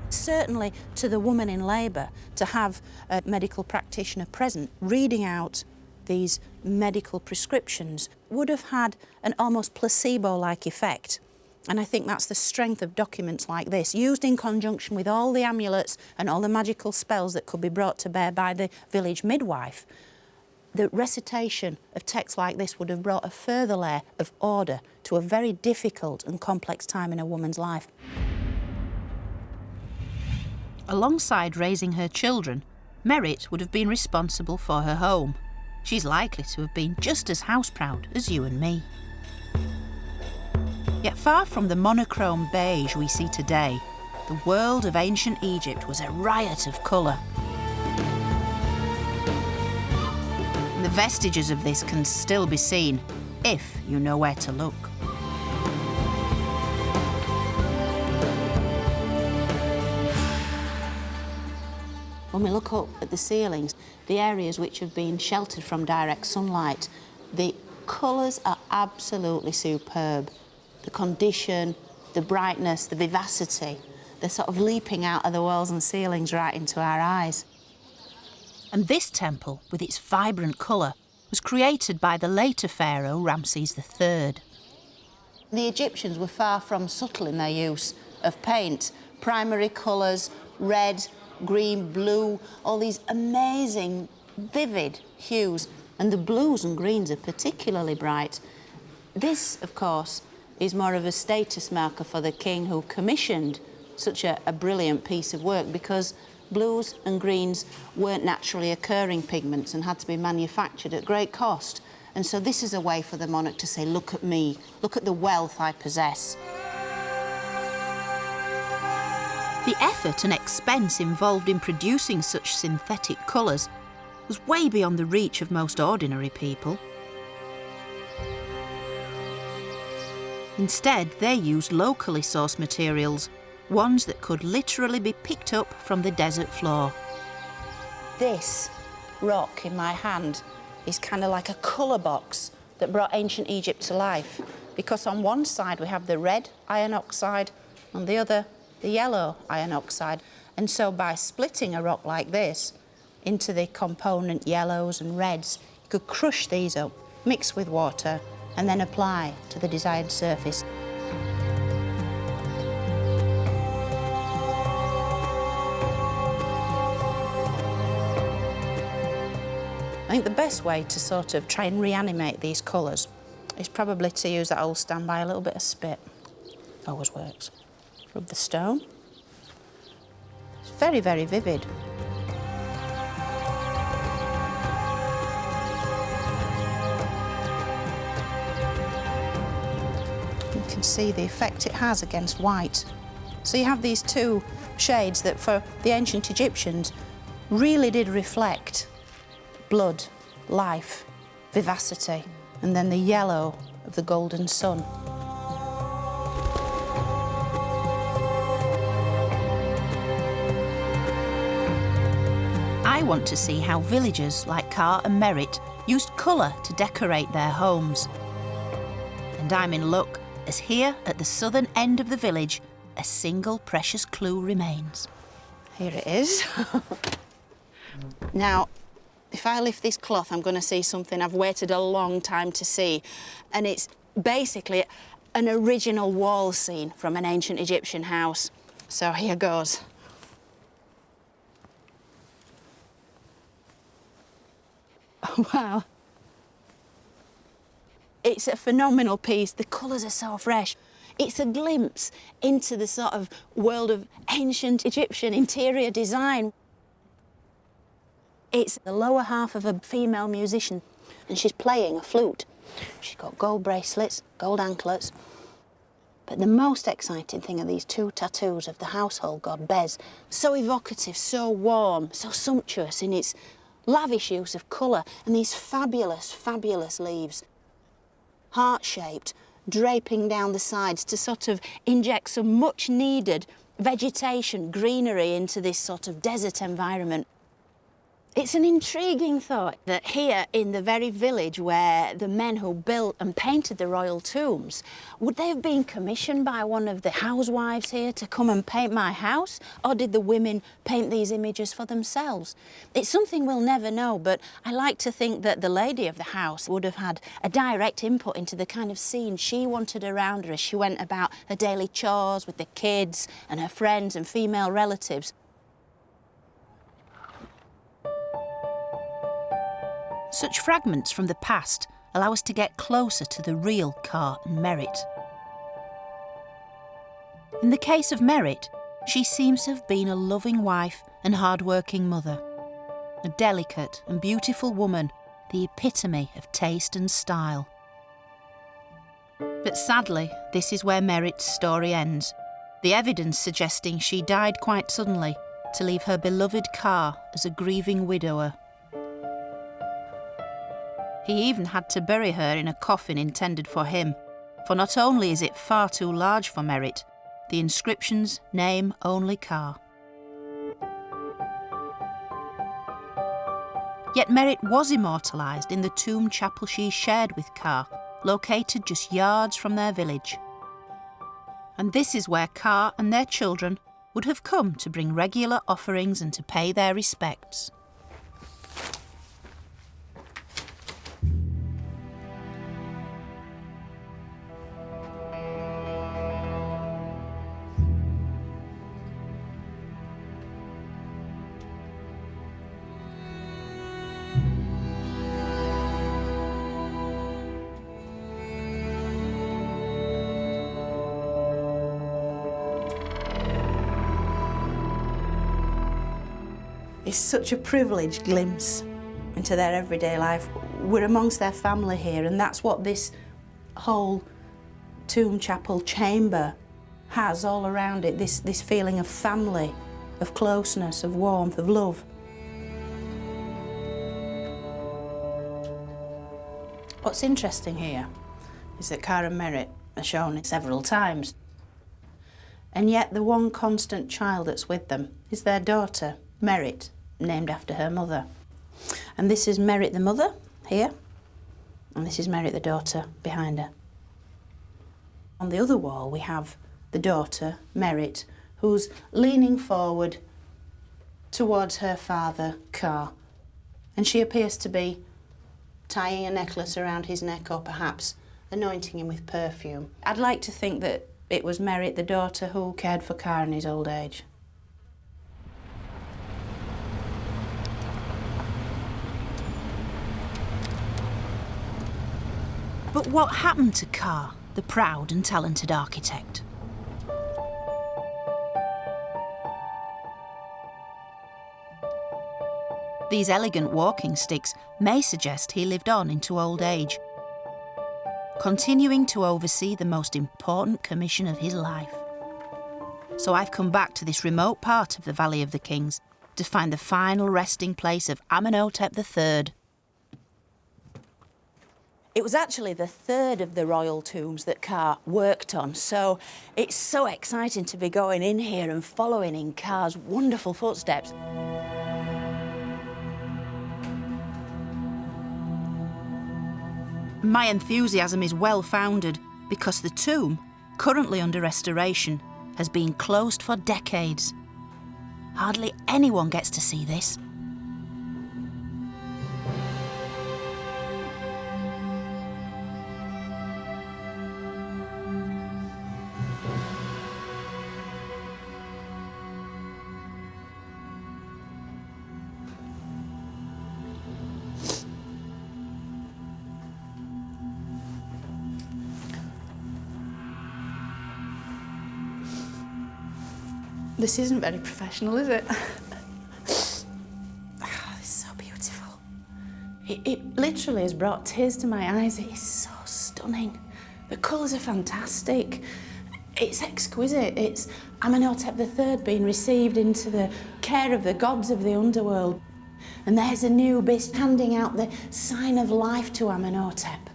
Certainly to the woman in labour, to have a medical practitioner present reading out these medical prescriptions would have had an almost placebo-like effect. And I think that's the strength of documents like this, used in conjunction with all the amulets and all the magical spells that could be brought to bear by the village midwife. The recitation of texts like this would have brought a further layer of order to a very difficult and complex time in a woman's life. Alongside raising her children, Merit would have been responsible for her home. She's likely to have been just as house-proud as you and me. Yet far from the monochrome beige we see today, the world of ancient Egypt was a riot of colour. The vestiges of this can still be seen, if you know where to look. When we look up at the ceilings, the areas which have been sheltered from direct sunlight, the colours are absolutely superb. The condition, the brightness, the vivacity, they're sort of leaping out of the walls and ceilings right into our eyes. And this temple, with its vibrant colour, was created by the later pharaoh Ramses III. The Egyptians were far from subtle in their use of paint. Primary colours, red, green, blue, all these amazing, vivid hues. And the blues and greens are particularly bright. This, of course, is more of a status marker for the king who commissioned such a brilliant piece of work, because blues and greens weren't naturally occurring pigments and had to be manufactured at great cost. And so this is a way for the monarch to say, look at me, look at the wealth I possess. The effort and expense involved in producing such synthetic colours was way beyond the reach of most ordinary people. Instead, they used locally sourced materials, ones that could literally be picked up from the desert floor. This rock in my hand is kind of like a colour box that brought ancient Egypt to life, because on one side we have the red iron oxide, on the other the yellow iron oxide. And so by splitting a rock like this into the component yellows and reds, you could crush these up, mix with water, and then apply to the desired surface. I think the best way to sort of try and reanimate these colours is probably to use that old standby, a little bit of spit. Always works. Rub the stone. It's very, very vivid. You can see the effect it has against white. So you have these two shades that for the ancient Egyptians really did reflect blood, life, vivacity, and then the yellow of the golden sun. I want to see how villagers like Ka and Merit used colour to decorate their homes. And I'm in luck, as here at the southern end of the village, a single precious clue remains. Here it is. Now, if I lift this cloth, I'm going to see something I've waited a long time to see. And it's basically an original wall scene from an ancient Egyptian house. So here goes. Oh, wow. It's a phenomenal piece. The colours are so fresh. It's a glimpse into the sort of world of ancient Egyptian interior design. It's the lower half of a female musician, and she's playing a flute. She's got gold bracelets, gold anklets. But the most exciting thing are these two tattoos of the household god Bez. So evocative, so warm, so sumptuous in its lavish use of colour, and these fabulous, fabulous leaves. Heart-shaped, draping down the sides to sort of inject some much-needed vegetation, greenery into this sort of desert environment. It's an intriguing thought that here in the very village where the men who built and painted the royal tombs, would they have been commissioned by one of the housewives here to come and paint my house? Or did the women paint these images for themselves? It's something we'll never know, but I like to think that the lady of the house would have had a direct input into the kind of scene she wanted around her as she went about her daily chores with the kids and her friends and female relatives. Such fragments from the past allow us to get closer to the real Ka and Merit. In the case of Merit, she seems to have been a loving wife and hard-working mother, a delicate and beautiful woman, the epitome of taste and style. But sadly, this is where Merit's story ends, the evidence suggesting she died quite suddenly to leave her beloved Ka as a grieving widower. He even had to bury her in a coffin intended for him, for not only is it far too large for Merit, the inscriptions name only Ka. Yet Merit was immortalised in the tomb chapel she shared with Ka, located just yards from their village. And this is where Ka and their children would have come to bring regular offerings and to pay their respects. is such a privileged glimpse into their everyday life. We're amongst their family here, and that's what this whole tomb chapel chamber has all around it, this feeling of family, of closeness, of warmth, of love. What's interesting here is that Cara and Merritt are shown several times, and yet the one constant child that's with them is their daughter, Merritt, named after her mother. And this is Merritt the mother, here, and this is Merritt the daughter, behind her. On the other wall we have the daughter, Merritt, who's leaning forward towards her father, Car, and she appears to be tying a necklace around his neck, or perhaps anointing him with perfume. I'd like to think that it was Merritt, the daughter, who cared for Car in his old age. But what happened to Car, the proud and talented architect? These elegant walking sticks may suggest he lived on into old age, continuing to oversee the most important commission of his life. So I've come back to this remote part of the Valley of the Kings to find the final resting place of Amenhotep III. It was actually the third of the royal tombs that Car worked on, so it's so exciting to be going in here and following in Car's wonderful footsteps. My enthusiasm is well-founded because the tomb, currently under restoration, has been closed for decades. Hardly anyone gets to see this. This isn't very professional, is it? Oh, this is so beautiful. It literally has brought tears to my eyes. It is so stunning. The colours are fantastic. It's exquisite. It's Amenhotep III being received into the care of the gods of the underworld. And there's Anubis handing out the sign of life to Amenhotep.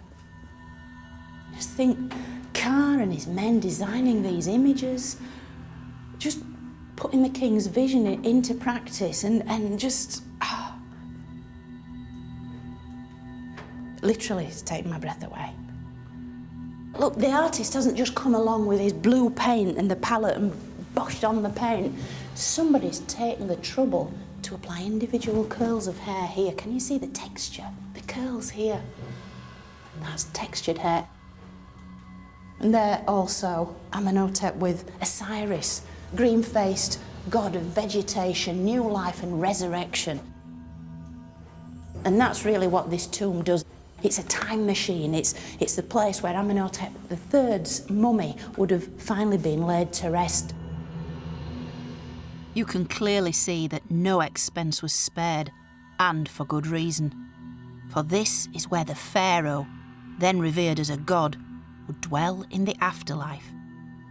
Just think, Car and his men designing these images, just putting the king's vision into practice and just... Oh. Literally, it's taken my breath away. Look, the artist doesn't just come along with his blue paint and the palette and boshed on the paint. Somebody's taken the trouble to apply individual curls of hair here. Can you see the texture? The curls here. That's textured hair. And there also Amenhotep with Osiris, green-faced god of vegetation, new life and resurrection. And that's really what this tomb does. It's a time machine. It's the place where Amenhotep III's mummy would have finally been laid to rest. You can clearly see that no expense was spared, and for good reason. For this is where the pharaoh, then revered as a god, would dwell in the afterlife,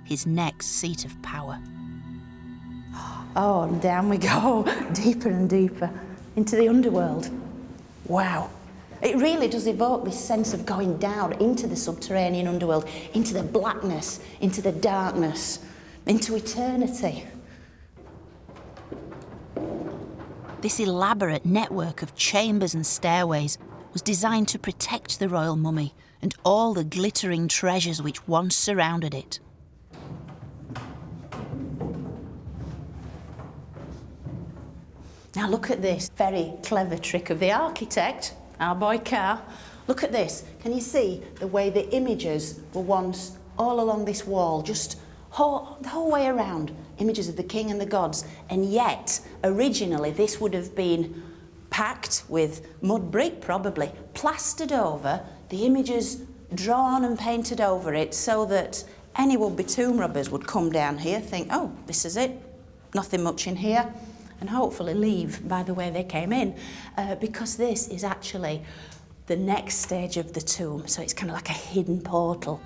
his next seat of power. Oh, and down we go, deeper and deeper, into the underworld. Wow. It really does evoke this sense of going down into the subterranean underworld, into the blackness, into the darkness, into eternity. This elaborate network of chambers and stairways was designed to protect the royal mummy and all the glittering treasures which once surrounded it. Now look at this very clever trick of the architect, our boy Car. Look at this. Can you see the way the images were once all along this wall, just the whole way around, images of the king and the gods, and yet originally this would have been packed with mud brick, probably, plastered over, the images drawn and painted over it so that any would-be tomb robbers would come down here, think, oh, this is it, nothing much in here, and hopefully leave by the way they came in, because this is actually the next stage of the tomb, so it's kind of like a hidden portal.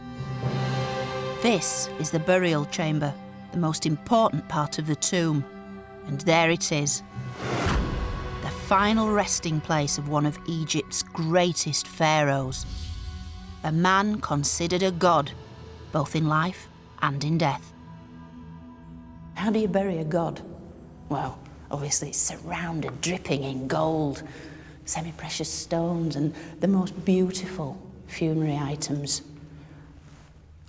This is the burial chamber, the most important part of the tomb. And there it is, the final resting place of one of Egypt's greatest pharaohs. A man considered a god, both in life and in death. How do you bury a god? Well, obviously it's surrounded, dripping in gold, semi-precious stones and the most beautiful funerary items,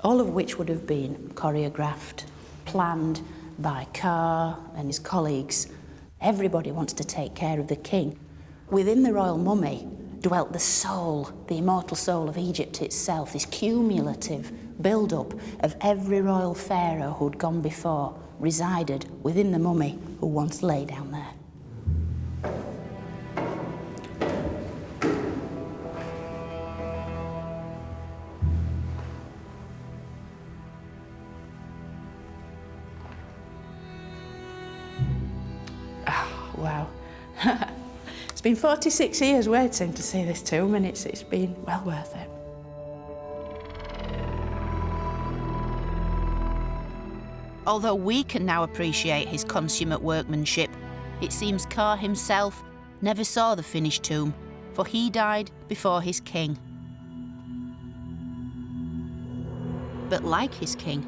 all of which would have been choreographed, planned by Ka and his colleagues. Everybody wants to take care of the king. Within the royal mummy dwelt the soul, the immortal soul of Egypt itself, this cumulative build-up of every royal pharaoh who'd gone before, resided within the mummy who once lay down there. Wow. It's been 46 years waiting to see this tomb, and it's been well worth it. Although we can now appreciate his consummate workmanship, it seems Ka himself never saw the finished tomb, for he died before his king. But like his king,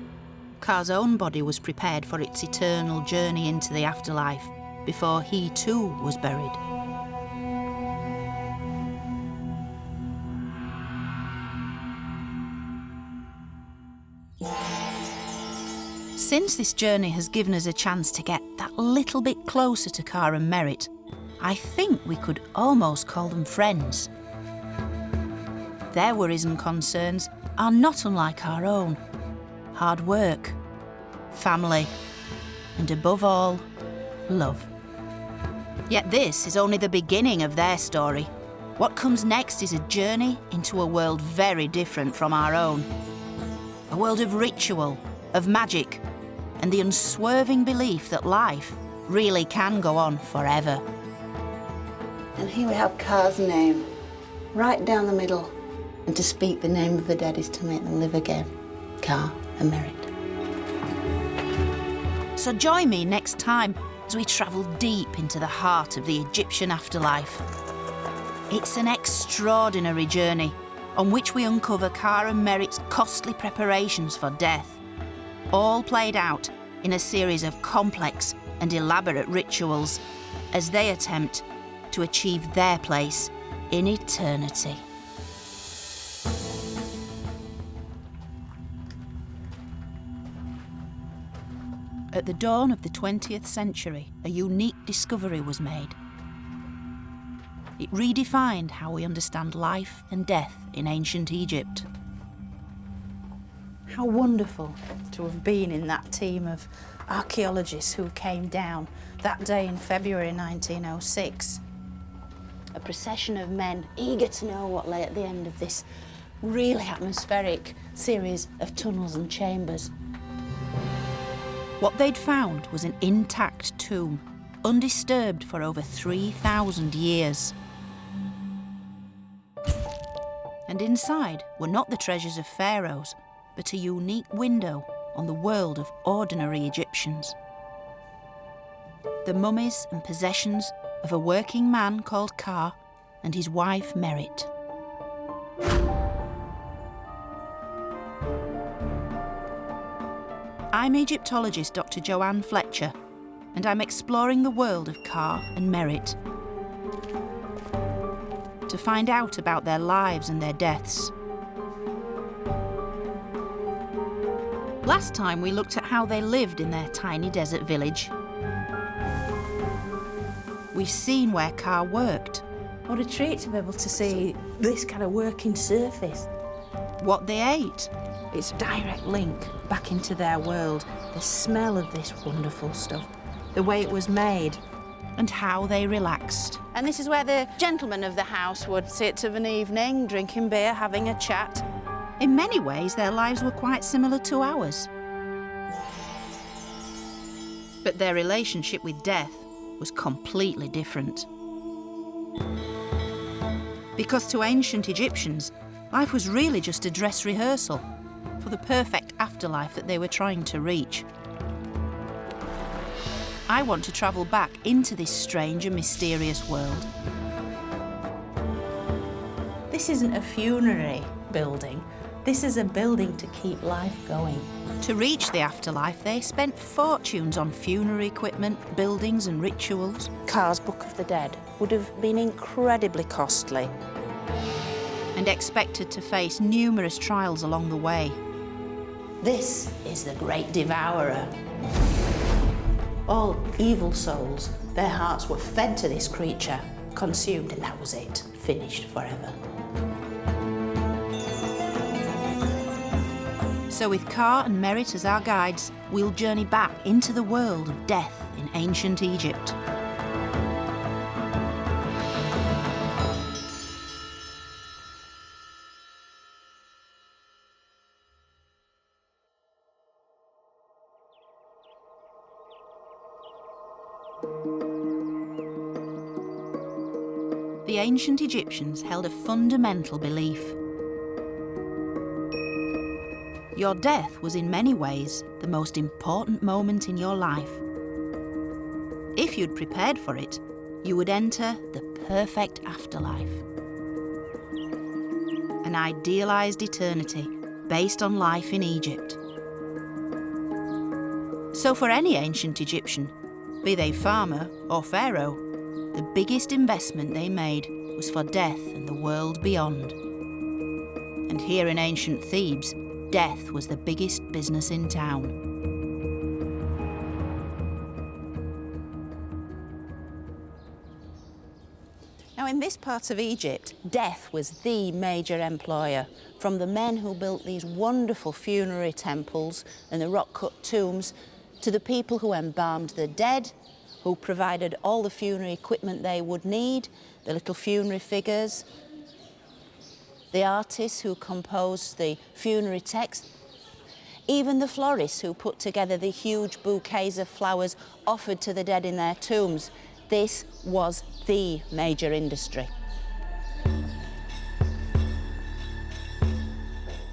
Ka's own body was prepared for its eternal journey into the afterlife before he too was buried. Since this journey has given us a chance to get that little bit closer to Ka and Merit, I think we could almost call them friends. Their worries and concerns are not unlike our own. Hard work, family, and above all, love. Yet this is only the beginning of their story. What comes next is a journey into a world very different from our own. A world of ritual, of magic, and the unswerving belief that life really can go on forever. And here we have Ka's name, right down the middle. And to speak the name of the dead is to make them live again. Ka and Merit. So join me next time as we travel deep into the heart of the Egyptian afterlife. It's an extraordinary journey on which we uncover Ka and Merit's costly preparations for death, all played out in a series of complex and elaborate rituals as they attempt to achieve their place in eternity. At the dawn of the 20th century, a unique discovery was made. It redefined how we understand life and death in ancient Egypt. How wonderful to have been in that team of archaeologists who came down that day in February 1906. A procession of men eager to know what lay at the end of this really atmospheric series of tunnels and chambers. What they'd found was an intact tomb, undisturbed for over 3,000 years. And inside were not the treasures of pharaohs, but a unique window on the world of ordinary Egyptians. The mummies and possessions of a working man called Ka and his wife Merit. I'm Egyptologist Dr. Joanne Fletcher, and I'm exploring the world of Ka and Merit to find out about their lives and their deaths. Last time we looked at how they lived in their tiny desert village. We've seen where Ka worked, What a treat to be able to see this kind of working surface. what they ate, It's a direct link back into their world. The smell of this wonderful stuff, the way it was made. and how they relaxed. And this is where the gentlemen of the house would sit of an evening, drinking beer, having a chat. In many ways, their lives were quite similar to ours. But their relationship with death was completely different. Because to ancient Egyptians, life was really just a dress rehearsal for the perfect afterlife that they were trying to reach. I want to travel back into this strange and mysterious world. This isn't a funerary building. This is a building to keep life going. To reach the afterlife, they spent fortunes on funerary equipment, buildings and rituals. Carr's Book of the Dead would have been incredibly costly. And expected to face numerous trials along the way. This is the Great Devourer. All evil souls, their hearts were fed to this creature, consumed, and that was it, finished forever. So with Car and Merritt as our guides, we'll journey back into the world of death in ancient Egypt. The ancient Egyptians held a fundamental belief. Your death was in many ways the most important moment in your life. If you'd prepared for it, you would enter the perfect afterlife. An idealised eternity based on life in Egypt. So for any ancient Egyptian, be they farmer or pharaoh, the biggest investment they made was for death and the world beyond. And here in ancient Thebes, death was the biggest business in town. Now, in this part of Egypt, death was the major employer, from the men who built these wonderful funerary temples and the rock-cut tombs, to the people who embalmed the dead, who provided all the funerary equipment they would need, the little funerary figures, the artists who composed the funerary text, even the florists who put together the huge bouquets of flowers offered to the dead in their tombs. This was the major industry.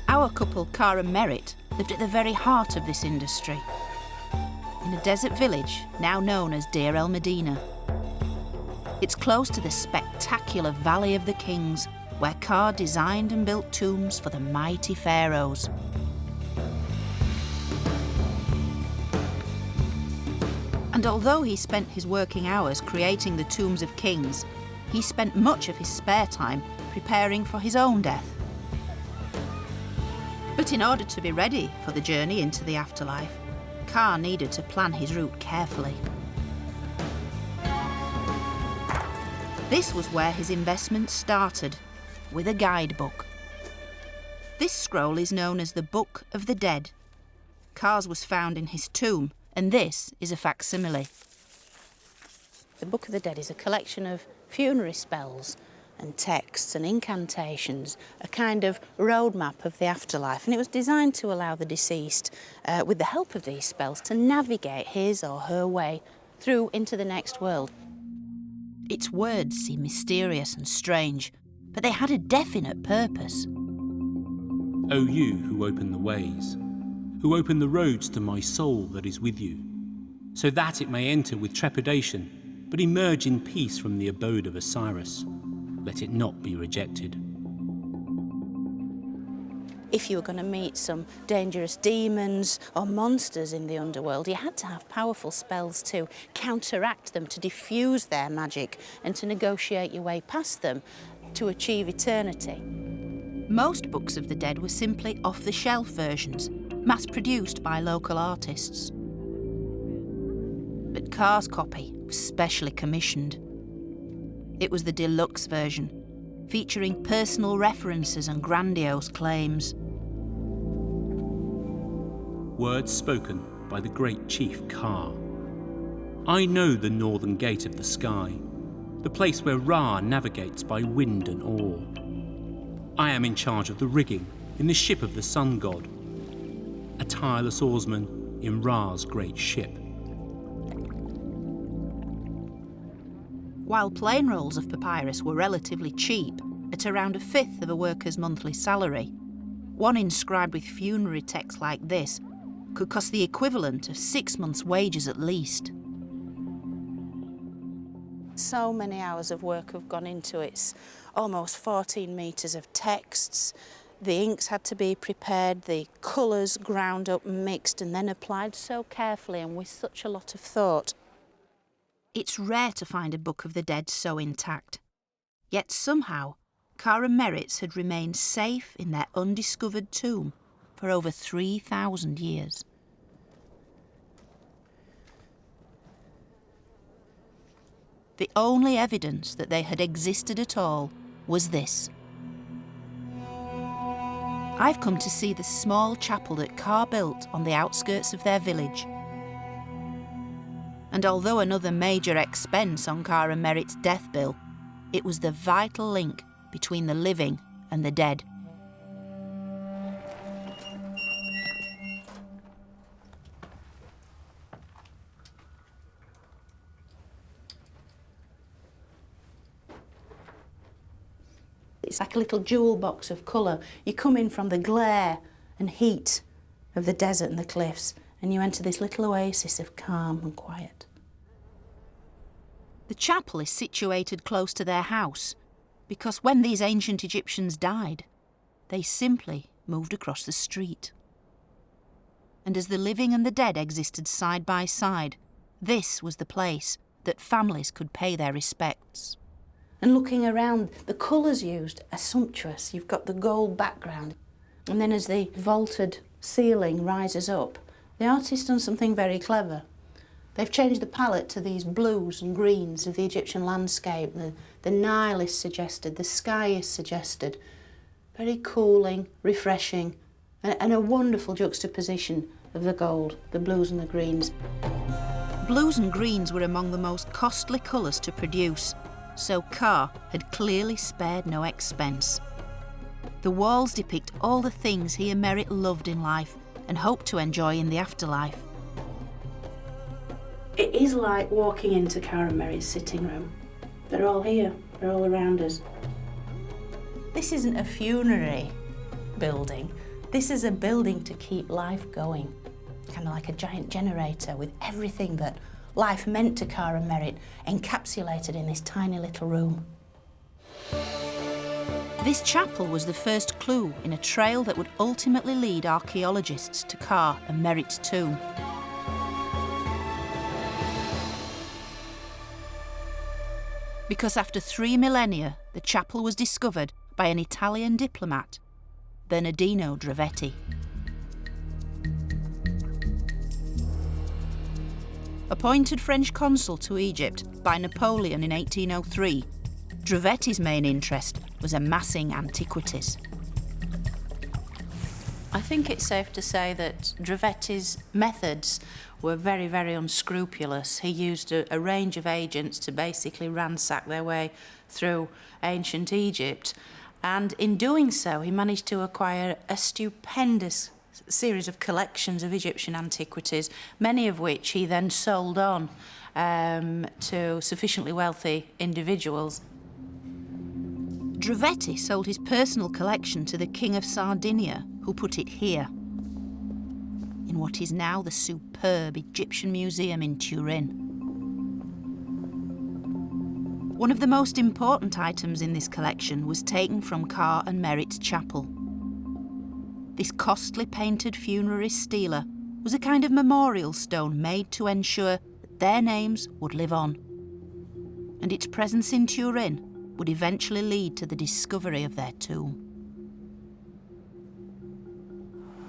Our couple, Car and Merritt, lived at the very heart of this industry, in a desert village now known as Deir el Medina. It's close to the spectacular Valley of the Kings, where Car designed and built tombs for the mighty pharaohs. And although he spent his working hours creating the tombs of kings, he spent much of his spare time preparing for his own death. But in order to be ready for the journey into the afterlife, Car needed to plan his route carefully. This was where his investment started, with a guidebook. This scroll is known as the Book of the Dead. Car's was found in his tomb, and this is a facsimile. The Book of the Dead is a collection of funerary spells and texts and incantations, a kind of roadmap of the afterlife, and it was designed to allow the deceased, with the help of these spells, to navigate his or her way through into the next world. Its words seem mysterious and strange, but they had a definite purpose. O you who open the ways, who open the roads to my soul that is with you, so that it may enter with trepidation, but emerge in peace from the abode of Osiris. Let it not be rejected. If you were going to meet some dangerous demons or monsters in the underworld, you had to have powerful spells to counteract them, to diffuse their magic, and to negotiate your way past them to achieve eternity. Most Books of the Dead were simply off-the-shelf versions, mass-produced by local artists. But Car's copy was specially commissioned. It was the deluxe version, featuring personal references and grandiose claims. Words spoken by the great chief Ka. I know the northern gate of the sky, the place where Ra navigates by wind and oar. I am in charge of the rigging in the ship of the sun god, a tireless oarsman in Ra's great ship. while plain rolls of papyrus were relatively cheap, at around a fifth of a worker's monthly salary, one inscribed with funerary text like this could cost the equivalent of 6 months' wages at least. So many hours of work have gone into it. It's almost 14 metres of texts. The inks had to be prepared, the colours ground up, mixed and then applied so carefully and with such a lot of thought. It's rare to find a Book of the Dead so intact. Yet somehow, Kara Merritt's had remained safe in their undiscovered tomb for over 3,000 years. The only evidence that they had existed at all was this. I've come to see the small chapel that Carr built on the outskirts of their village. And although another major expense on Kara Merritt's death bill, it was the vital link between the living and the dead. It's like a little jewel box of colour. You come in from the glare and heat of the desert and the cliffs, and you enter this little oasis of calm and quiet. The chapel is situated close to their house, because when these ancient Egyptians died, they simply moved across the street. And as the living and the dead existed side by side, this was the place that families could pay their respects. And looking around, the colours used are sumptuous. You've got the gold background. And then as the vaulted ceiling rises up, the artist's done something very clever. They've changed the palette to these blues and greens of the Egyptian landscape. The Nile is suggested, the sky is suggested. Very cooling, refreshing, and a wonderful juxtaposition of the gold, the blues and the greens. Blues and greens were among the most costly colours to produce, so Carr had clearly spared no expense. The walls depict all the things he and Merritt loved in life and hoped to enjoy in the afterlife. It is like walking into Kara Merritt's sitting room. They're all here, they're all around us. This isn't a funerary building. This is a building to keep life going. Kind of like a giant generator with everything that life meant to Kara Merritt encapsulated in this tiny little room. This chapel was the first clue in a trail that would ultimately lead archaeologists to Carr and Merritt's tomb. Because after 3 millennia, the chapel was discovered by an Italian diplomat, Bernardino Drovetti. Appointed French consul to Egypt by Napoleon in 1803, Drovetti's main interest was amassing antiquities. I think it's safe to say that Drovetti's methods were very, very unscrupulous. He used a range of agents to basically ransack their way through ancient Egypt. And in doing so, he managed to acquire a stupendous series of collections of Egyptian antiquities, many of which he then sold on to sufficiently wealthy individuals. Drovetti sold his personal collection to the King of Sardinia, who put it here, in what is now the superb Egyptian Museum in Turin. One of the most important items in this collection was taken from Carr and Merritt's chapel. This costly painted funerary stela was a kind of memorial stone made to ensure that their names would live on. And its presence in Turin would eventually lead to the discovery of their tomb.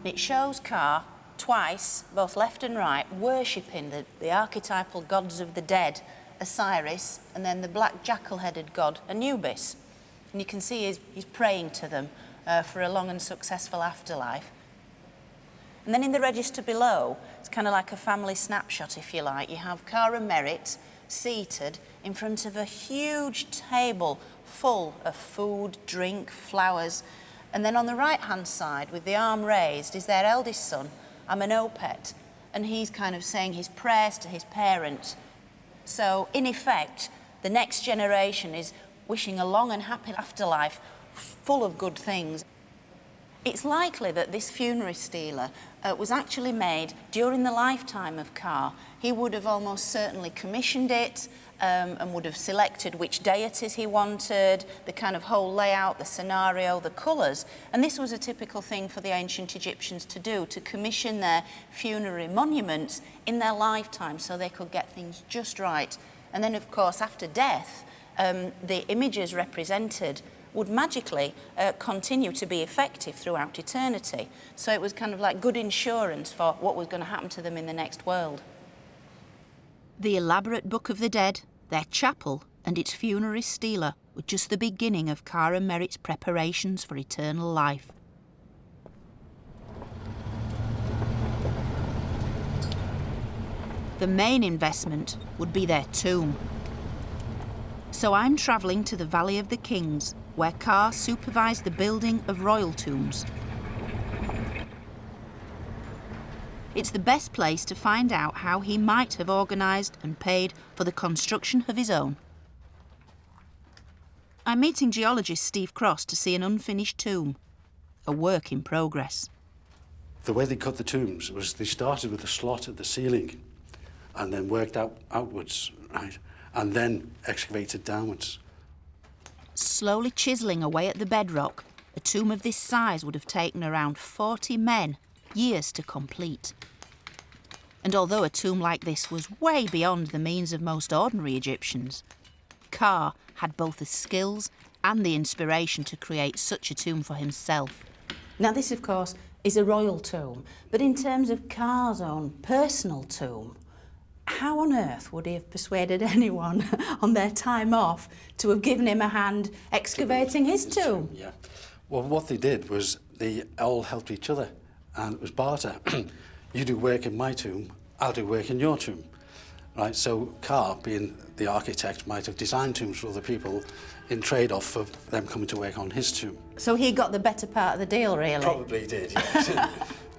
It shows Carr twice, both left and right, worshipping the archetypal gods of the dead, Osiris, and then the black jackal-headed god, Anubis. And you can see he's praying to them for a long and successful afterlife. And then in the register below, it's kind of like a family snapshot, if you like. You have Carr and Merritt seated in front of a huge table full of food, drink, flowers. And then on the right-hand side, with the arm raised, is their eldest son, Amenhotep, and he's kind of saying his prayers to his parents. So, in effect, the next generation is wishing a long and happy afterlife full of good things. It's likely that this funerary stela was actually made during the lifetime of Ka. He would have almost certainly commissioned it and would have selected which deities he wanted, the kind of whole layout, the scenario, the colours. And this was a typical thing for the ancient Egyptians to do, to commission their funerary monuments in their lifetime so they could get things just right. And then, of course, after death, the images represented would magically continue to be effective throughout eternity. So it was kind of like good insurance for what was going to happen to them in the next world. The elaborate Book of the Dead, their chapel and its funerary stela were just the beginning of Ka and Merit's preparations for eternal life. The main investment would be their tomb. So I'm travelling to the Valley of the Kings, where Ka supervised the building of royal tombs. It's the best place to find out how he might have organised and paid for the construction of his own. I'm meeting geologist Steve Cross to see an unfinished tomb, a work in progress. The way they cut the tombs was they started with a slot at the ceiling and then worked outwards, right? And then excavated downwards. Slowly chiselling away at the bedrock, a tomb of this size would have taken around 40 men years to complete. And although a tomb like this was way beyond the means of most ordinary Egyptians, Ka had both the skills and the inspiration to create such a tomb for himself. Now this, of course, is a royal tomb, but in terms of Ka's own personal tomb, how on earth would he have persuaded anyone on their time off to have given him a hand excavating his tomb? Yeah. Well, what they did was they all helped each other, and it was barter. You do work in my tomb, I'll do work in your tomb. Right, so Ka, being the architect, might have designed tombs for other people in trade-off for them coming to work on his tomb. So he got the better part of the deal, really? Probably did, yes.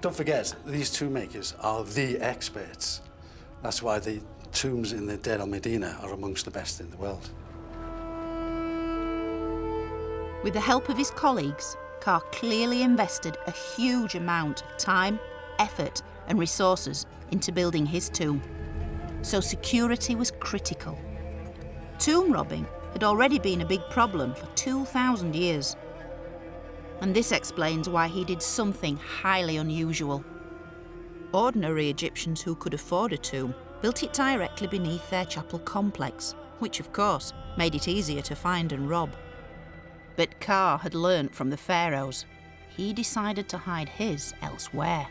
Don't forget, these tomb makers are the experts. That's why the tombs in the Deir el-Medina are amongst the best in the world. With the help of his colleagues, Ka clearly invested a huge amount of time, effort and resources into building his tomb. So security was critical. Tomb robbing had already been a big problem for 2,000 years. And this explains why he did something highly unusual. Ordinary Egyptians who could afford a tomb built it directly beneath their chapel complex, which of course made it easier to find and rob. But Ka had learnt from the pharaohs. He decided to hide his elsewhere.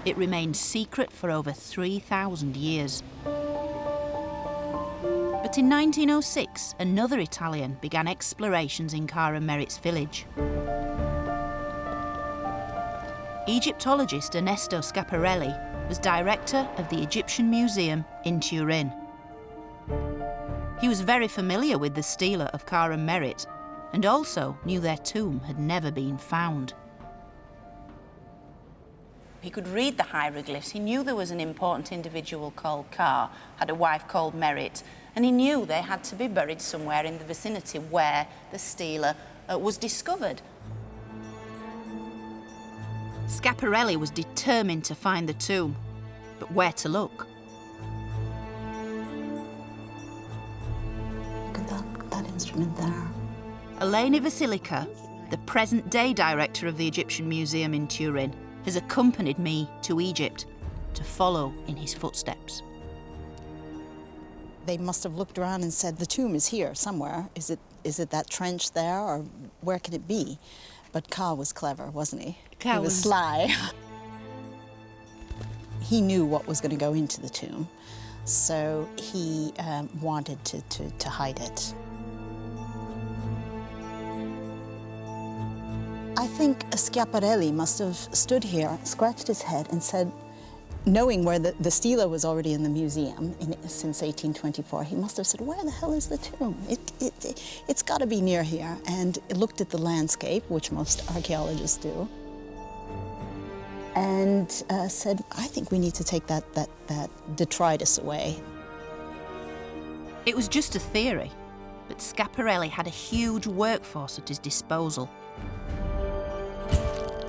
It remained secret for over 3,000 years. But in 1906, another Italian began explorations in Ka and Merit's village. Egyptologist Ernesto Schiaparelli was director of the Egyptian Museum in Turin. He was very familiar with the stela of Ka and Merit, and also knew their tomb had never been found. He could read the hieroglyphs. He knew there was an important individual called Ka, had a wife called Merit, and he knew they had to be buried somewhere in the vicinity where the stela was discovered. Schiaparelli was determined to find the tomb, but where to look? Look at that instrument there. Eleni Vasilica, the present-day director of the Egyptian Museum in Turin, has accompanied me to Egypt to follow in his footsteps. They must have looked around and said, the tomb is here somewhere. Is it that trench there, or where can it be? But Ka was clever, wasn't he? He was sly. He knew what was going to go into the tomb, so he wanted to hide it. I think Schiaparelli must have stood here, scratched his head and said, knowing where the stela was already in the museum since 1824, he must have said, where the hell is the tomb? It's got to be near here. And looked at the landscape, which most archaeologists do. and said, I think we need to take that detritus away. It was just a theory, but Schiaparelli had a huge workforce at his disposal.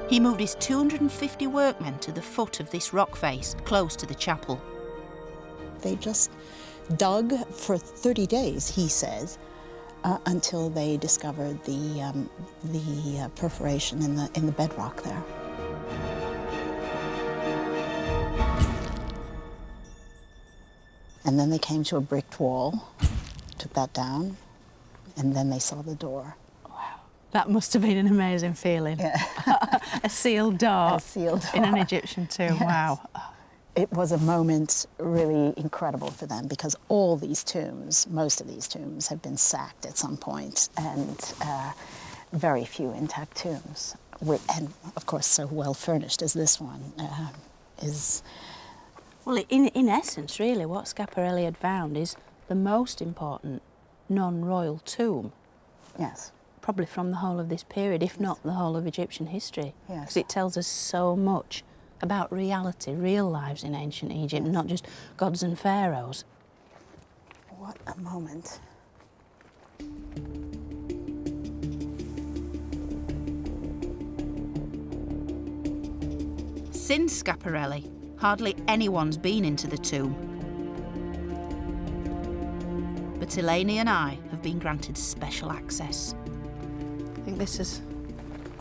He moved his 250 workmen to the foot of this rock face, close to the chapel. They just dug for 30 days, he says, until they discovered the perforation in the bedrock there. And then they came to a bricked wall, took that down, and then they saw the door. That must have been an amazing feeling. Yeah. A sealed door. A sealed door. In an Egyptian tomb. Yes. Wow. It was a moment really incredible for them because all these tombs, most of these tombs, have been sacked at some point, and very few intact tombs. And of course, so well furnished as this one is. Well, in essence, really, what Schiaparelli had found is the most important non-royal tomb. Yes. Probably from the whole of this period, if not the whole of Egyptian history. Yes. Because it tells us so much about reality, real lives in ancient Egypt, not just gods and pharaohs. What a moment. Since Schiaparelli, hardly anyone's been into the tomb. But Eleni and I have been granted special access. I think this is...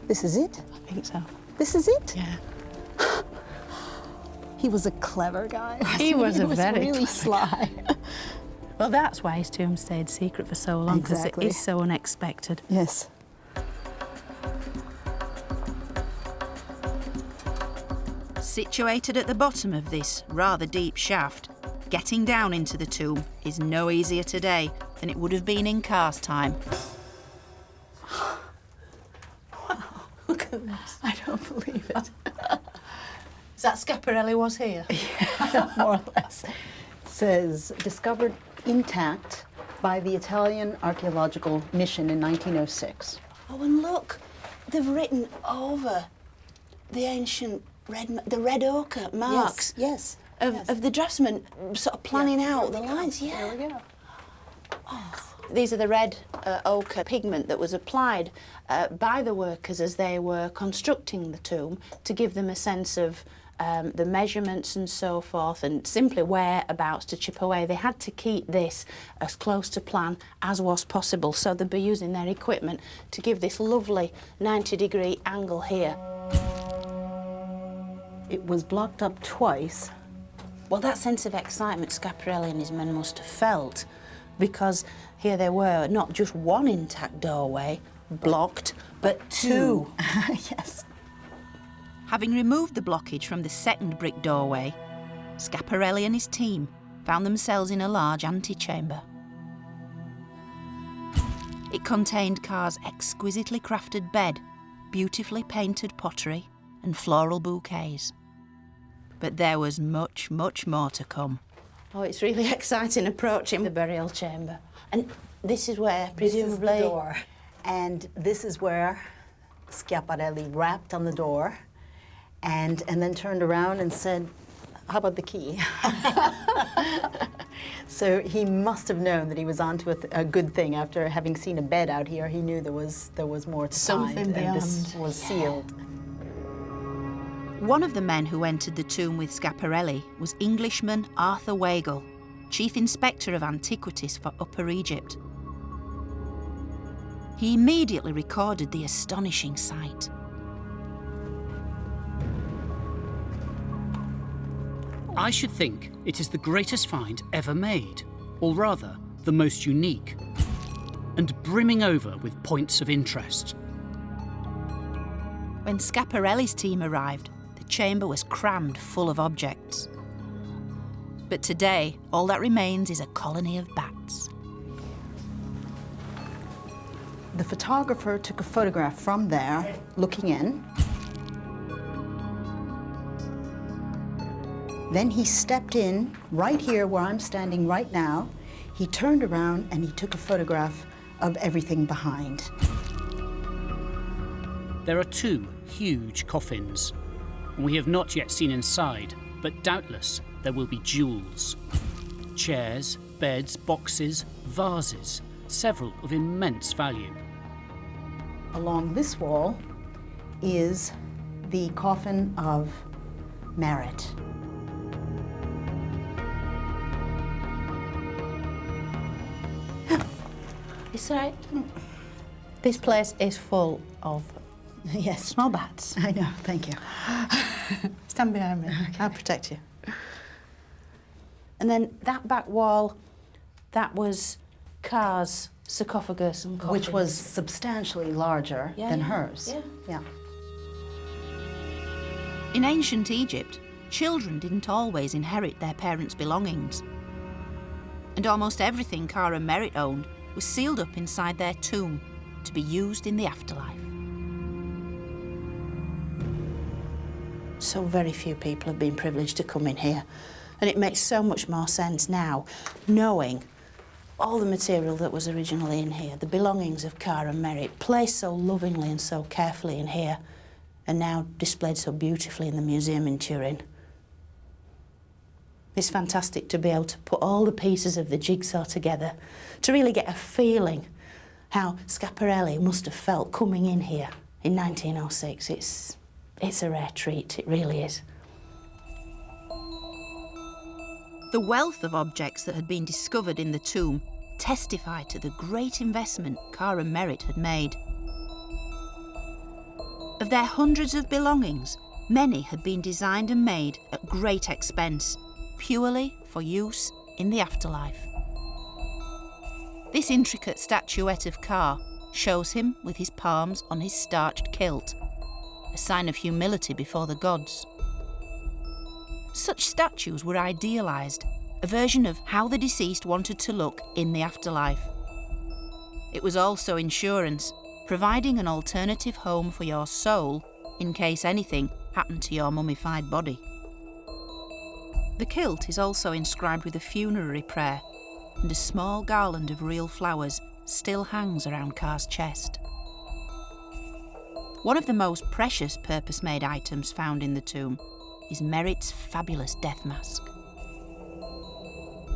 This is it? I think so. This is it? Yeah. He was a clever guy. He was a He was very really clever sly. Well, that's why his tomb stayed secret for so long, because Exactly. it is so unexpected. Yes. Situated at the bottom of this rather deep shaft, getting down into the tomb is no easier today than it would have been in Car's time. Look at this. I don't believe it. Is that Schiaparelli was here? More or less. It says, discovered intact by the Italian Archaeological Mission in 1906. Oh, and look, they've written over the ancient red ochre marks Yes. of the draftsman sort of planning out the lines. There we go. These are the red ochre pigment that was applied by the workers as they were constructing the tomb to give them a sense of the measurements and so forth, and simply whereabouts to chip away. They had to keep this as close to plan as was possible, so they'd be using their equipment to give this lovely 90-degree angle here. It was blocked up twice. Well, that sense of excitement Schiaparelli and his men must have felt, because here they were, not just one intact doorway blocked, but two. Yes. Having removed the blockage from the second brick doorway, Schiaparelli and his team found themselves in a large antechamber. It contained Car's exquisitely crafted bed, beautifully painted pottery, and floral bouquets. But there was much, much more to come. Oh, it's really exciting approaching the burial chamber. And this is where, presumably... This is the door. And this is where Schiaparelli rapped on the door and then turned around and said, how about the key? So he must have known that he was onto a good thing. After having seen a bed out here, he knew there was more to Something find, beyond. and this was sealed. One of the men who entered the tomb with Schiaparelli was Englishman Arthur Weigel, Chief Inspector of Antiquities for Upper Egypt. He immediately recorded the astonishing sight. I should think it is the greatest find ever made, or rather, the most unique, and brimming over with points of interest. When Schiaparelli's team arrived, the chamber was crammed full of objects. But today, all that remains is a colony of bats. The photographer took a photograph from there, looking in. Then he stepped in, right here where I'm standing right now. He turned around and he took a photograph of everything behind. There are two huge coffins, and we have not yet seen inside, but doubtless there will be jewels. Chairs, beds, boxes, vases, several of immense value. Along this wall is the coffin of Merit. It's all right. This place is full of Yes. small bats. I know, thank you. Stand behind me. I'll protect you. And then that back wall, that was Ka's sarcophagus and coffin. Which was substantially larger than yeah, hers. yeah. In ancient Egypt, children didn't always inherit their parents' belongings. And almost everything Ka and Merit owned was sealed up inside their tomb to be used in the afterlife. So very few people have been privileged to come in here. And it makes so much more sense now, knowing all the material that was originally in here, the belongings of Ka and Merit, placed so lovingly and so carefully in here, and now displayed so beautifully in the museum in Turin. It's fantastic to be able to put all the pieces of the jigsaw together, to really get a feeling how Schiaparelli must have felt coming in here in 1906. It's a rare treat, it really is. The wealth of objects that had been discovered in the tomb testified to the great investment Ka and Merit had made. Of their hundreds of belongings, many had been designed and made at great expense, purely for use in the afterlife. This intricate statuette of Ka shows him with his palms on his starched kilt, a sign of humility before the gods. Such statues were idealised, a version of how the deceased wanted to look in the afterlife. It was also insurance, providing an alternative home for your soul in case anything happened to your mummified body. The kilt is also inscribed with a funerary prayer, and a small garland of real flowers still hangs around Ka's chest. One of the most precious purpose-made items found in the tomb is Merit's fabulous death mask.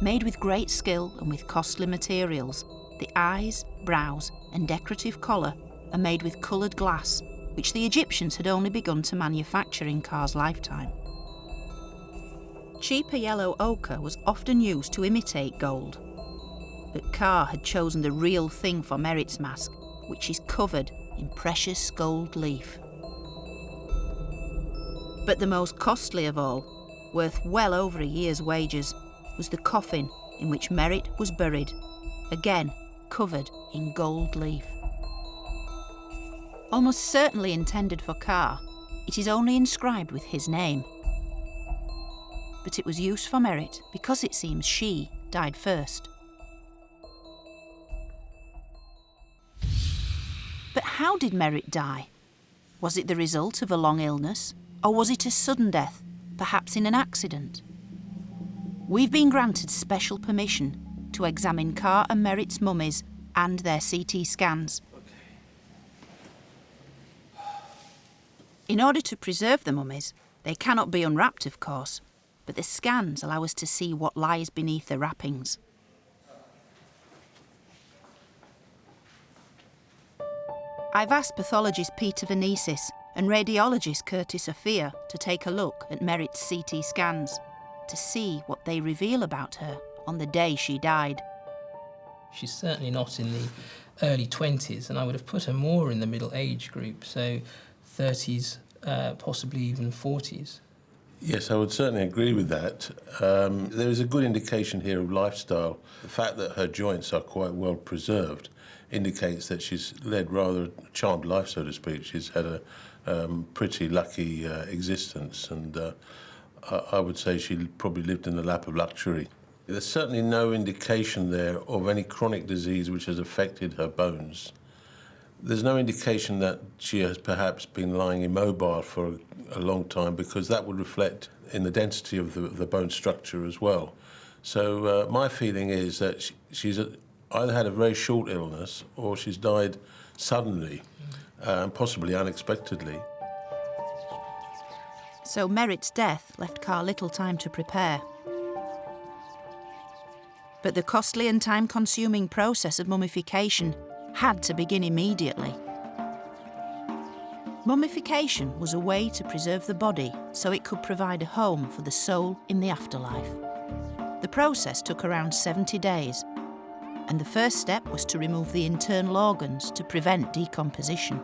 Made with great skill and with costly materials, the eyes, brows and decorative collar are made with coloured glass, which the Egyptians had only begun to manufacture in Ka's lifetime. Cheaper yellow ochre was often used to imitate gold, but Ka had chosen the real thing for Merit's mask, which is covered in precious gold leaf. But the most costly of all, worth well over a year's wages, was the coffin in which Merit was buried, again covered in gold leaf. Almost certainly intended for Ka, it is only inscribed with his name. But it was used for Merit because it seems she died first. But how did Merit die? Was it the result of a long illness, or was it a sudden death, perhaps in an accident? We've been granted special permission to examine Ka and Merit's mummies and their CT scans. In order to preserve the mummies, they cannot be unwrapped, of course, but the scans allow us to see what lies beneath the wrappings. I've asked pathologist Peter Venesis and radiologist Curtis Sophia to take a look at Merit's CT scans to see what they reveal about her on the day she died. She's certainly not in the early 20s, and I would have put her more in the middle age group, so 30s, possibly even 40s. Yes, I would certainly agree with that. There is a good indication here of lifestyle. The fact that her joints are quite well preserved indicates that she's led rather a charmed life, so to speak. She's had a pretty lucky existence, and I would say she probably lived in the lap of luxury. There's certainly no indication there of any chronic disease which has affected her bones. There's no indication that she has perhaps been lying immobile for a long time, because that would reflect in the density of the bone structure as well. So my feeling is that she's either had a very short illness or she's died suddenly, possibly unexpectedly. So Merit's death left Car little time to prepare. But the costly and time-consuming process of mummification had to begin immediately. Mummification was a way to preserve the body so it could provide a home for the soul in the afterlife. The process took around 70 days, and the first step was to remove the internal organs to prevent decomposition.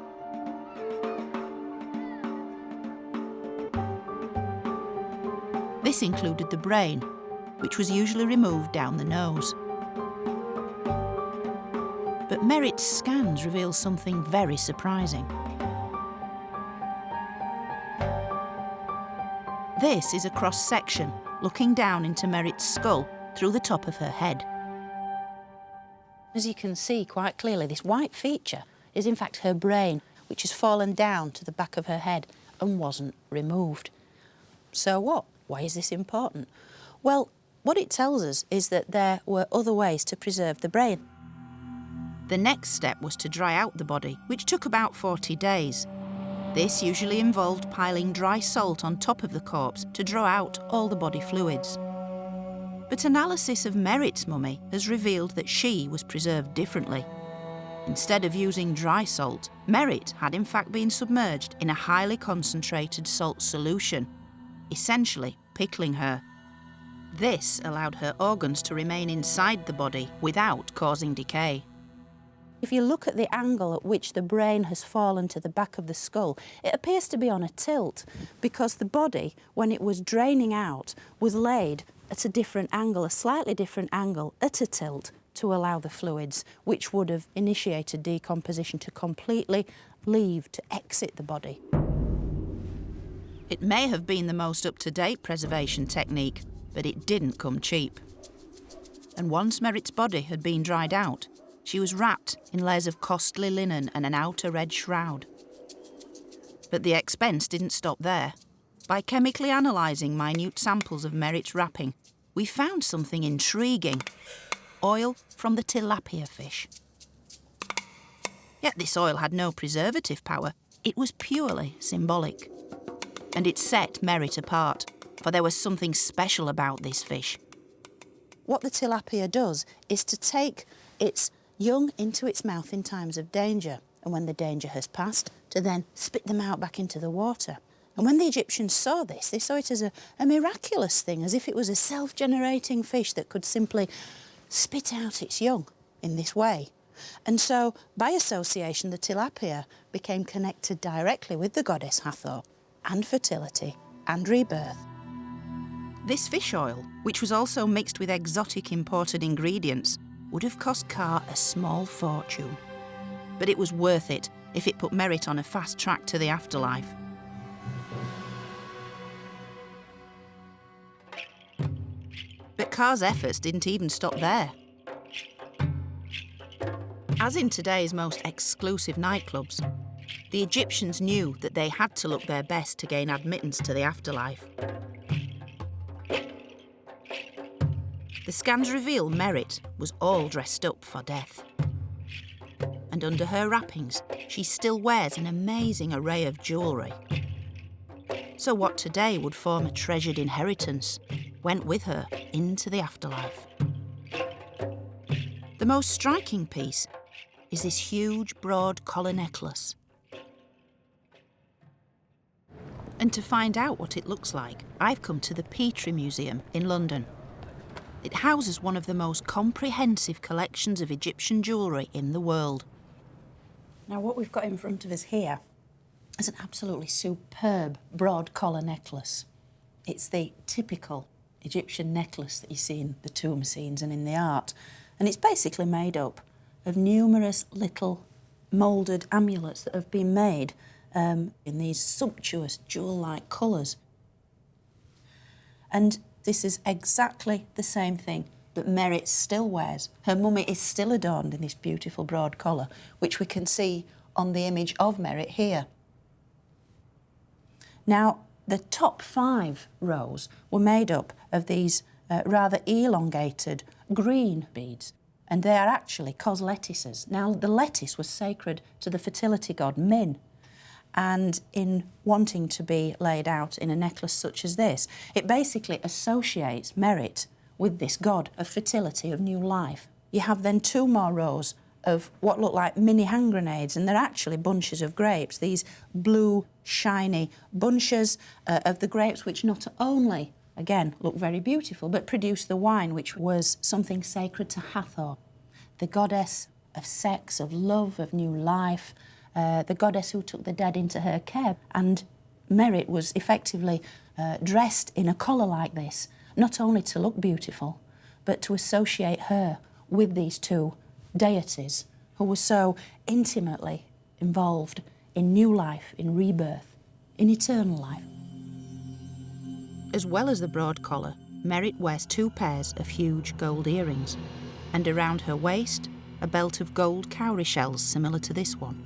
This included the brain, which was usually removed down the nose. But Merit's scans revealed something very surprising. This is a cross-section looking down into Merit's skull through the top of her head. As you can see quite clearly, this white feature is in fact her brain, which has fallen down to the back of her head and wasn't removed. So what? Why is this important? Well, what it tells us is that there were other ways to preserve the brain. The next step was to dry out the body, which took about 40 days. This usually involved piling dry salt on top of the corpse to draw out all the body fluids. But analysis of Merit's mummy has revealed that she was preserved differently. Instead of using dry salt, Merit had in fact been submerged in a highly concentrated salt solution, essentially pickling her. This allowed her organs to remain inside the body without causing decay. If you look at the angle at which the brain has fallen to the back of the skull, it appears to be on a tilt because the body, when it was draining out, was laid at a different angle, a slightly different angle, at a tilt to allow the fluids, which would have initiated decomposition, to completely leave, to exit the body. It may have been the most up-to-date preservation technique, but it didn't come cheap. And once Merit's body had been dried out, she was wrapped in layers of costly linen and an outer red shroud. But the expense didn't stop there. By chemically analysing minute samples of Merit's wrapping, we found something intriguing: oil from the tilapia fish. Yet this oil had no preservative power. It was purely symbolic. And it set Merit apart, for there was something special about this fish. What the tilapia does is to take its young into its mouth in times of danger, and when the danger has passed, to then spit them out back into the water. And when the Egyptians saw this, they saw it as a miraculous thing, as if it was a self-generating fish that could simply spit out its young in this way. And so, by association, the tilapia became connected directly with the goddess Hathor, and fertility, and rebirth. This fish oil, which was also mixed with exotic imported ingredients, would have cost Car a small fortune. But it was worth it if it put Merit on a fast track to the afterlife. But Car's efforts didn't even stop there. As in today's most exclusive nightclubs, the Egyptians knew that they had to look their best to gain admittance to the afterlife. The scans reveal Merit was all dressed up for death. And under her wrappings, she still wears an amazing array of jewellery. So what today would form a treasured inheritance went with her into the afterlife. The most striking piece is this huge, broad collar necklace. And to find out what it looks like, I've come to the Petrie Museum in London. It houses one of the most comprehensive collections of Egyptian jewellery in the world. Now, what we've got in front of us here is an absolutely superb broad collar necklace. It's the typical Egyptian necklace that you see in the tomb scenes and in the art. And it's basically made up of numerous little moulded amulets that have been made in these sumptuous jewel-like colours. And this is exactly the same thing that Merit still wears. Her mummy is still adorned in this beautiful broad collar, which we can see on the image of Merit here. Now, the top 5 rows were made up of these rather elongated green beads, and they are actually cos lettuces. Now, the lettuce was sacred to the fertility god Min, and in wanting to be laid out in a necklace such as this, it basically associates Merit with this god of fertility, of new life. You have then 2 more rows of what look like mini hand grenades, and they're actually bunches of grapes, these blue, shiny bunches of the grapes, which not only, again, look very beautiful, but produce the wine, which was something sacred to Hathor, the goddess of sex, of love, of new life, the goddess who took the dead into her care. And Merit was effectively dressed in a collar like this, not only to look beautiful, but to associate her with these 2 deities who were so intimately involved in new life, in rebirth, in eternal life. As well as the broad collar, Merit wears 2 pairs of huge gold earrings, and around her waist, a belt of gold cowrie shells similar to this one.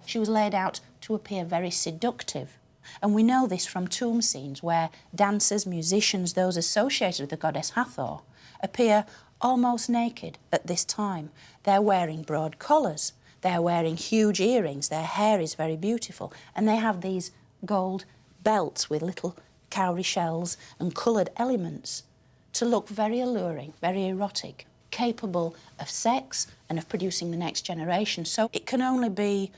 She was laid out to appear very seductive. And we know this from tomb scenes where dancers, musicians, those associated with the goddess Hathor, appear almost naked at this time. They're wearing broad collars, they're wearing huge earrings, their hair is very beautiful, and they have these gold belts with little cowrie shells and coloured elements to look very alluring, very erotic, capable of sex and of producing the next generation. So it can only be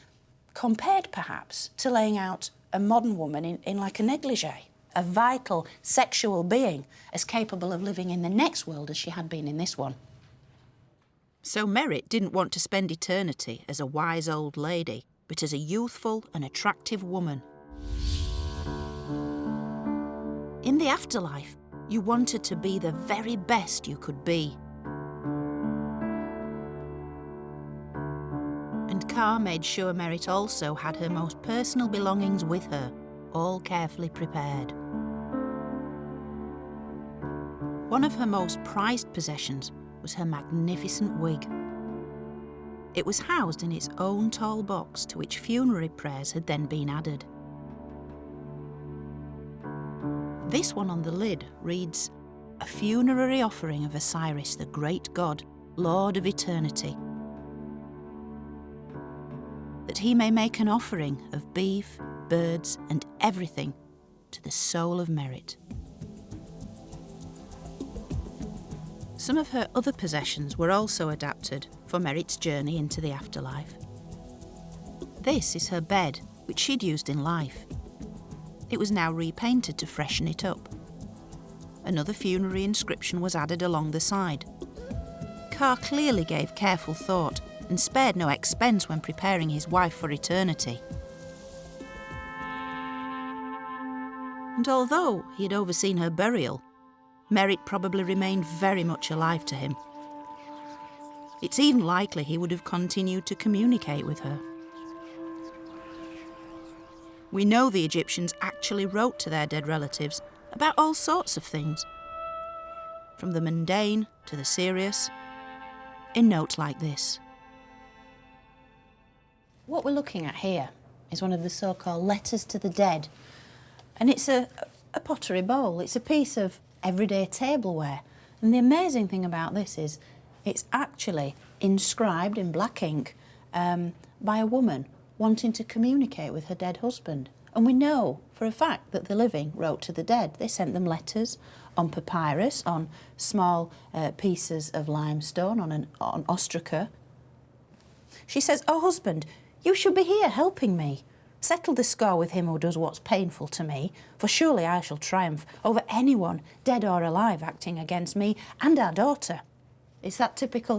compared, perhaps, to laying out a modern woman in like a negligee, a vital sexual being as capable of living in the next world as she had been in this one. So Merit didn't want to spend eternity as a wise old lady, but as a youthful and attractive woman. In the afterlife, you wanted to be the very best you could be. And Car made sure Merit also had her most personal belongings with her, all carefully prepared. One of her most prized possessions was her magnificent wig. It was housed in its own tall box to which funerary prayers had then been added. This one on the lid reads, "A funerary offering of Osiris, the great god, Lord of eternity, that he may make an offering of beef, birds, and everything to the soul of Merit." Some of her other possessions were also adapted for Merit's journey into the afterlife. This is her bed, which she'd used in life. It was now repainted to freshen it up. Another funerary inscription was added along the side. Car clearly gave careful thought and spared no expense when preparing his wife for eternity. And although he had overseen her burial, Merit probably remained very much alive to him. It's even likely he would have continued to communicate with her. We know the Egyptians actually wrote to their dead relatives about all sorts of things, from the mundane to the serious, in notes like this. What we're looking at here is one of the so-called letters to the dead. And it's a pottery bowl. It's a piece of everyday tableware. And the amazing thing about this is it's actually inscribed in black ink by a woman wanting to communicate with her dead husband. And we know for a fact that the living wrote to the dead. They sent them letters on papyrus, on small pieces of limestone, on ostraca. She says, "Oh, husband, you should be here helping me. Settle the score with him who does what's painful to me, for surely I shall triumph over anyone, dead or alive, acting against me and our daughter." It's that typical,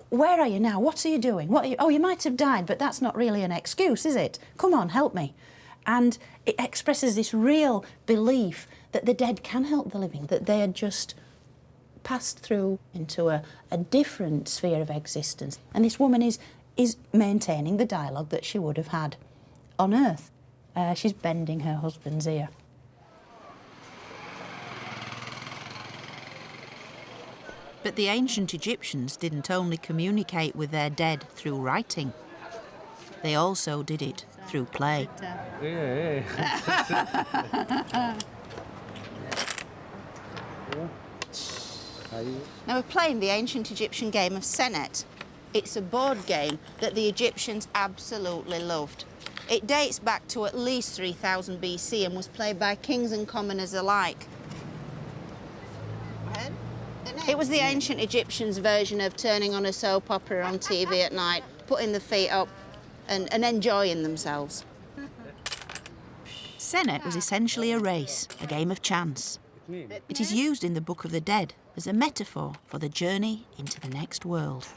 where are you now? What are you doing? Oh, you might have died, but that's not really an excuse, is it? Come on, help me. And it expresses this real belief that the dead can help the living, that they had just passed through into a different sphere of existence. And this woman is maintaining the dialogue that she would have had on earth. She's bending her husband's ear. But the ancient Egyptians didn't only communicate with their dead through writing. They also did it through play. Now we're playing the ancient Egyptian game of Senet. It's a board game that the Egyptians absolutely loved. It dates back to at least 3000 BC and was played by kings and commoners alike. It was the ancient Egyptians' version of turning on a soap opera on TV at night, putting the feet up and enjoying themselves. Senet was essentially a race, a game of chance. It is used in the Book of the Dead as a metaphor for the journey into the next world.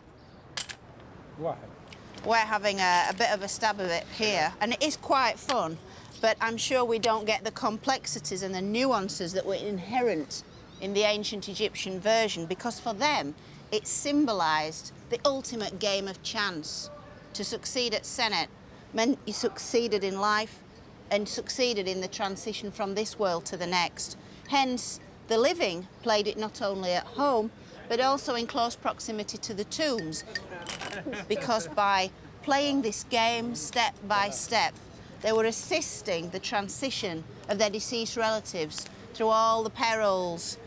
We're having a bit of a stab of it here, and it is quite fun, but I'm sure we don't get the complexities and the nuances that were inherent in the ancient Egyptian version, because for them, it symbolised the ultimate game of chance. To succeed at Senet meant you succeeded in life and succeeded in the transition from this world to the next. Hence, the living played it not only at home, but also in close proximity to the tombs, because by playing this game step by step, they were assisting the transition of their deceased relatives through all the perils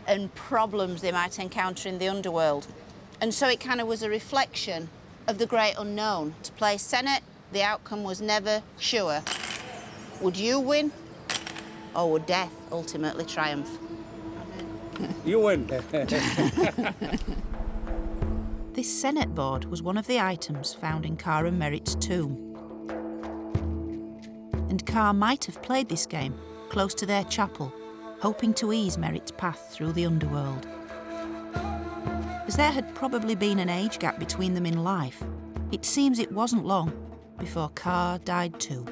and problems they might encounter in the underworld. And so it kind of was a reflection of the great unknown. To play Senet, the outcome was never sure. Would you win, or would death ultimately triumph? You win. This Senet board was one of the items found in Ka and Merit's tomb. And Ka might have played this game close to their chapel, hoping to ease Merit's path through the underworld. As there had probably been an age gap between them in life, it seems it wasn't long before Ka died too.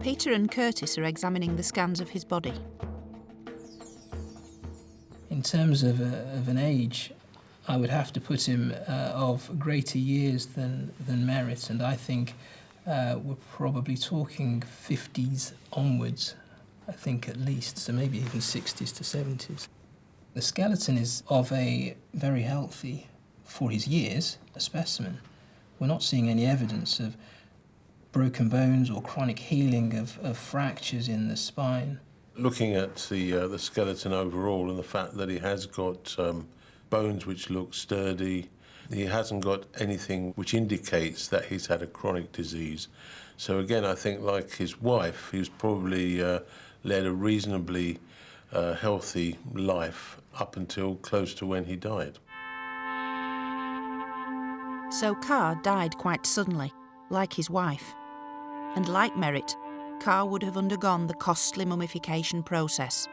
Peter and Curtis are examining the scans of his body. In terms of an age, I would have to put him of greater years than Merit, and I think we're probably talking 50s onwards, I think at least, so maybe even 60s to 70s. The skeleton is of a very healthy, for his years, a specimen. We're not seeing any evidence of broken bones or chronic healing of fractures in the spine. Looking at the skeleton overall and the fact that he has got bones which look sturdy, he hasn't got anything which indicates that he's had a chronic disease. So again, I think like his wife, he's probably led a reasonably healthy life up until close to when he died. So Ka died quite suddenly, like his wife. And like Merit, Ka would have undergone the costly mummification process.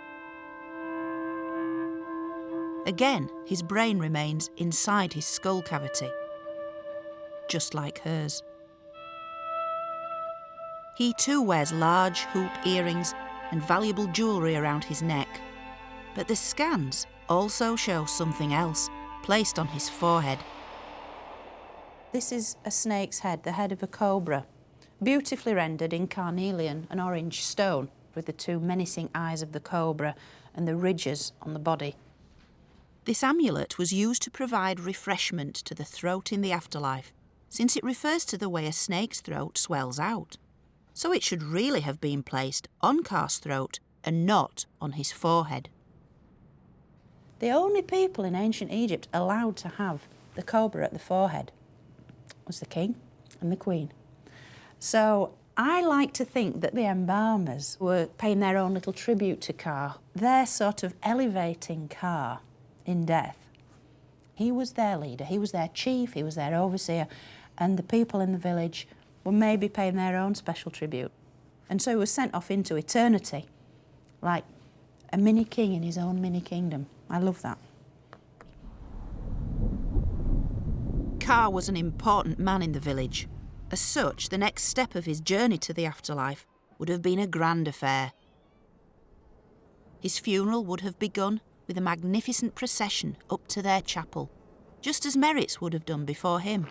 Again, his brain remains inside his skull cavity, just like hers. He too wears large hoop earrings and valuable jewellery around his neck. But the scans also show something else, placed on his forehead. This is a snake's head, the head of a cobra, beautifully rendered in carnelian and orange stone, with the two menacing eyes of the cobra and the ridges on the body. This amulet was used to provide refreshment to the throat in the afterlife, since it refers to the way a snake's throat swells out. So it should really have been placed on Ka's throat and not on his forehead. The only people in ancient Egypt allowed to have the cobra at the forehead was the king and the queen. So I like to think that the embalmers were paying their own little tribute to Ka. They're sort of elevating Ka in death. He was their leader, he was their chief, he was their overseer, and the people in the village were maybe paying their own special tribute. And so he was sent off into eternity, like a mini king in his own mini kingdom. I love that. Ka was an important man in the village. As such, the next step of his journey to the afterlife would have been a grand affair. His funeral would have begun with a magnificent procession up to their chapel, just as Merit's would have done before him.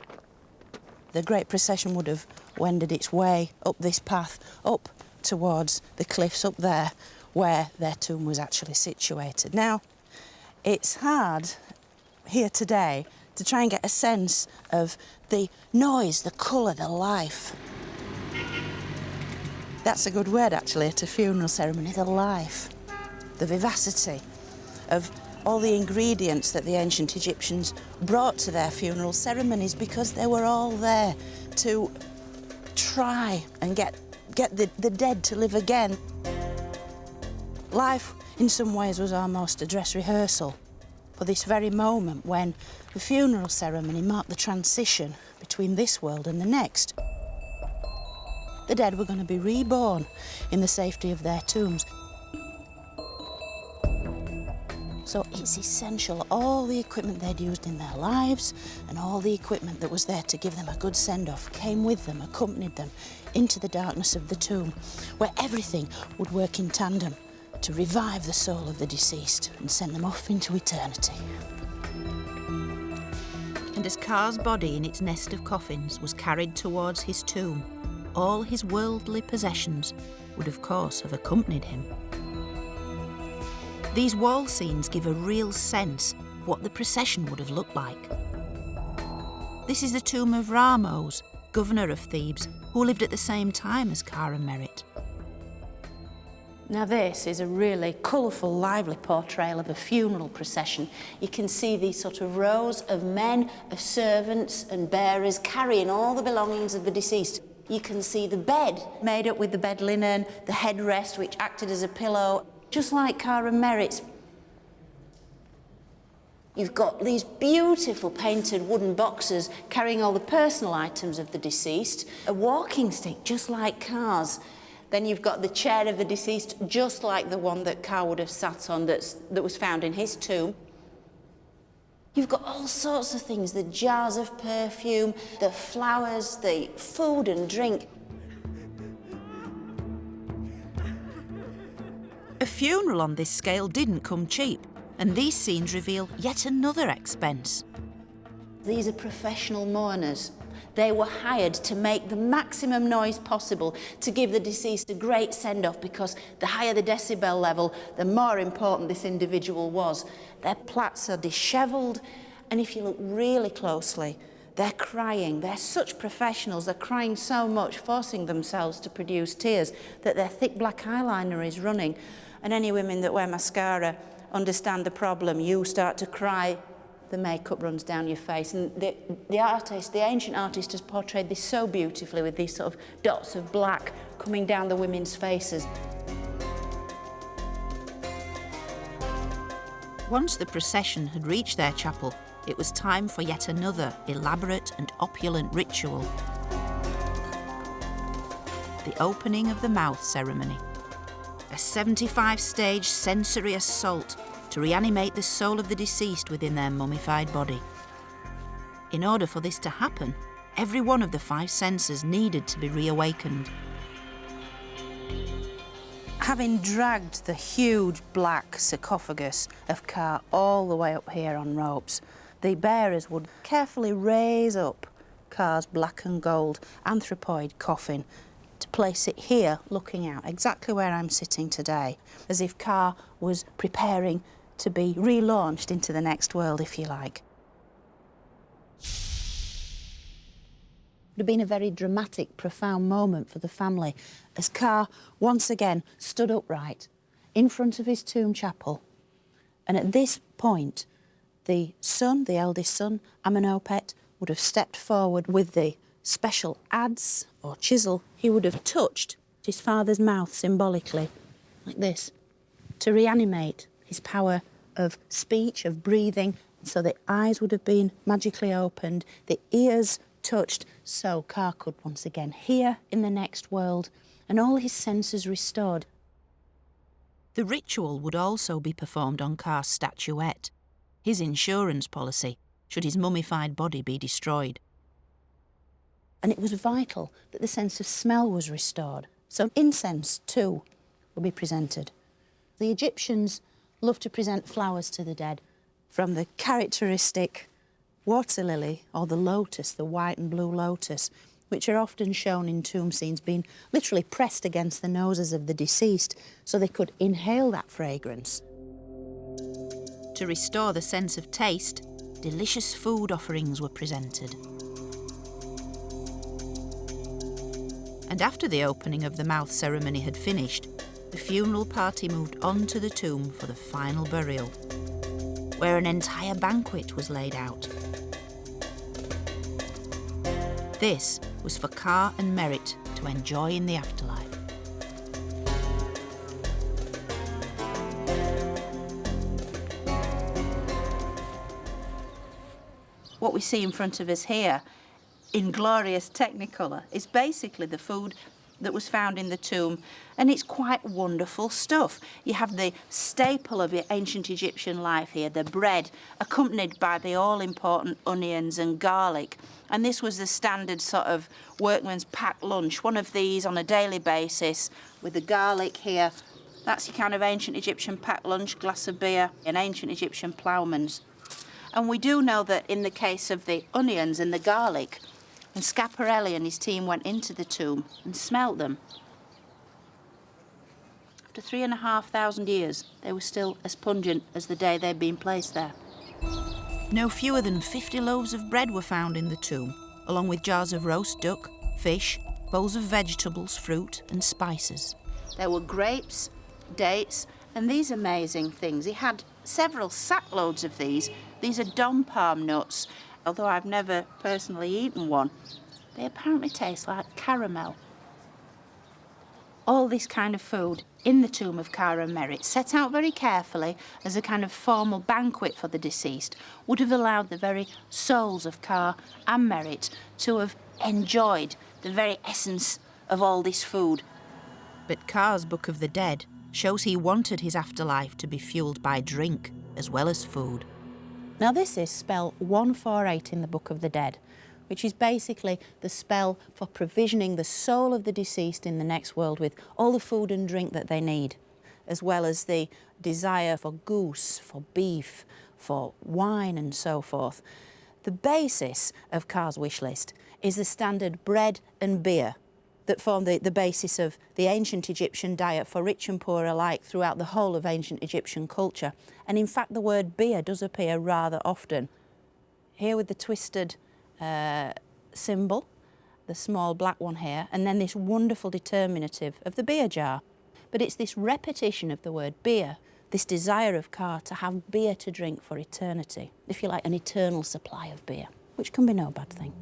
The great procession would have wended its way up this path, up towards the cliffs up there, where their tomb was actually situated. Now, it's hard here today to try and get a sense of the noise, the colour, the life. That's a good word, actually, at a funeral ceremony, the life. the vivacity of all the ingredients that the ancient Egyptians brought to their funeral ceremonies, because they were all there to try and get the dead to live again. Life, in some ways, was almost a dress rehearsal for this very moment when the funeral ceremony marked the transition between this world and the next. The dead were going to be reborn in the safety of their tombs. So it's essential, all the equipment they'd used in their lives and all the equipment that was there to give them a good send-off came with them, accompanied them into the darkness of the tomb, where everything would work in tandem to revive the soul of the deceased and send them off into eternity. And as Ka's body in its nest of coffins was carried towards his tomb, all his worldly possessions would of course have accompanied him. These wall scenes give a real sense of what the procession would have looked like. This is the tomb of Ramos, governor of Thebes, who lived at the same time as Ka and Merit. Now this is a really colourful, lively portrayal of a funeral procession. You can see these sort of rows of men, of servants and bearers carrying all the belongings of the deceased. You can see the bed made up with the bed linen, the headrest which acted as a pillow, just like Ka and Merit's. You've got these beautiful painted wooden boxes carrying all the personal items of the deceased, a walking stick just like Ka's. Then you've got the chair of the deceased, just like the one that Ka would have sat on that was found in his tomb. You've got all sorts of things, the jars of perfume, the flowers, the food and drink. A funeral on this scale didn't come cheap, and these scenes reveal yet another expense. These are professional mourners. They were hired to make the maximum noise possible to give the deceased a great send-off, because the higher the decibel level, the more important this individual was. Their plaits are dishevelled, and if you look really closely, they're crying. They're such professionals. They're crying so much, forcing themselves to produce tears, that their thick black eyeliner is running. And any women that wear mascara understand the problem. You start to cry, the makeup runs down your face. And the artist, the ancient artist, has portrayed this so beautifully with these sort of dots of black coming down the women's faces. Once the procession had reached their chapel, it was time for yet another elaborate and opulent ritual. The opening of the mouth ceremony. A 75-stage sensory assault to reanimate the soul of the deceased within their mummified body. In order for this to happen, every one of the 5 senses needed to be reawakened. Having dragged the huge black sarcophagus of Ka all the way up here on ropes, the bearers would carefully raise up Ka's black and gold anthropoid coffin to place it here, looking out, exactly where I'm sitting today, as if Ka was preparing to be relaunched into the next world, if you like. It would have been a very dramatic, profound moment for the family as Ka once again stood upright in front of his tomb chapel. And at this point, the son, the eldest son, Amenhotep, would have stepped forward with the special adze or chisel. He would have touched his father's mouth symbolically, like this, to reanimate his power of speech, of breathing, so the eyes would have been magically opened, the ears touched, so Ka could once again hear in the next world, and all his senses restored. The ritual would also be performed on Ka's statuette, his insurance policy, should his mummified body be destroyed. And it was vital that the sense of smell was restored, so incense too will be presented. The Egyptians loved to present flowers to the dead, from the characteristic water lily or the lotus, the white and blue lotus, which are often shown in tomb scenes being literally pressed against the noses of the deceased so they could inhale that fragrance. To restore the sense of taste, delicious food offerings were presented. And after the opening of the mouth ceremony had finished, the the funeral party moved on to the tomb for the final burial, where an entire banquet was laid out. This was for Ka and Merit to enjoy in the afterlife. What we see in front of us here, in glorious technicolor, is basically the food that was found in the tomb, and it's quite wonderful stuff. You have the staple of your ancient Egyptian life here, the bread, accompanied by the all-important onions and garlic. And this was the standard sort of workman's packed lunch, one of these on a daily basis, with the garlic here. That's your kind of ancient Egyptian packed lunch, glass of beer, an ancient Egyptian ploughman's. And we do know that in the case of the onions and the garlic, and Schiaparelli and his team went into the tomb and smelt them. After 3,500 years, they were still as pungent as the day they'd been placed there. No fewer than 50 loaves of bread were found in the tomb, along with jars of roast duck, fish, bowls of vegetables, fruit and spices. There were grapes, dates, and these amazing things. He had several sackloads of these. These are dom palm nuts. Although I've never personally eaten one, they apparently taste like caramel. All this kind of food in the tomb of Ka and Merit, set out very carefully as a kind of formal banquet for the deceased, would have allowed the very souls of Ka and Merit to have enjoyed the very essence of all this food. But Ka's Book of the Dead shows he wanted his afterlife to be fueled by drink as well as food. Now this is spell 148 in the Book of the Dead, which is basically the spell for provisioning the soul of the deceased in the next world with all the food and drink that they need, as well as the desire for goose, for beef, for wine and so forth. The basis of Ka's wish list is the standard bread and beer that form the basis of the ancient Egyptian diet for rich and poor alike throughout the whole of ancient Egyptian culture. And in fact, the word beer does appear rather often. Here with the twisted symbol, the small black one here, and then this wonderful determinative of the beer jar. But it's this repetition of the word beer, this desire of Ka to have beer to drink for eternity, if you like, an eternal supply of beer, which can be no bad thing.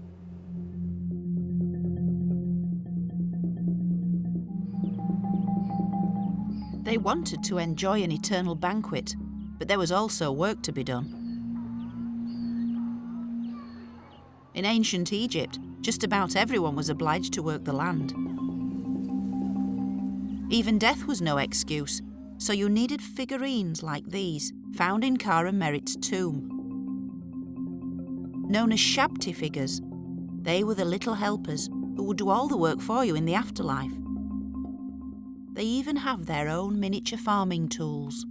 They wanted to enjoy an eternal banquet, but there was also work to be done. In ancient Egypt, just about everyone was obliged to work the land. Even death was no excuse, so you needed figurines like these, found in Ka and Merit's tomb. Known as Shabti figures, they were the little helpers who would do all the work for you in the afterlife. They even have their own miniature farming tools.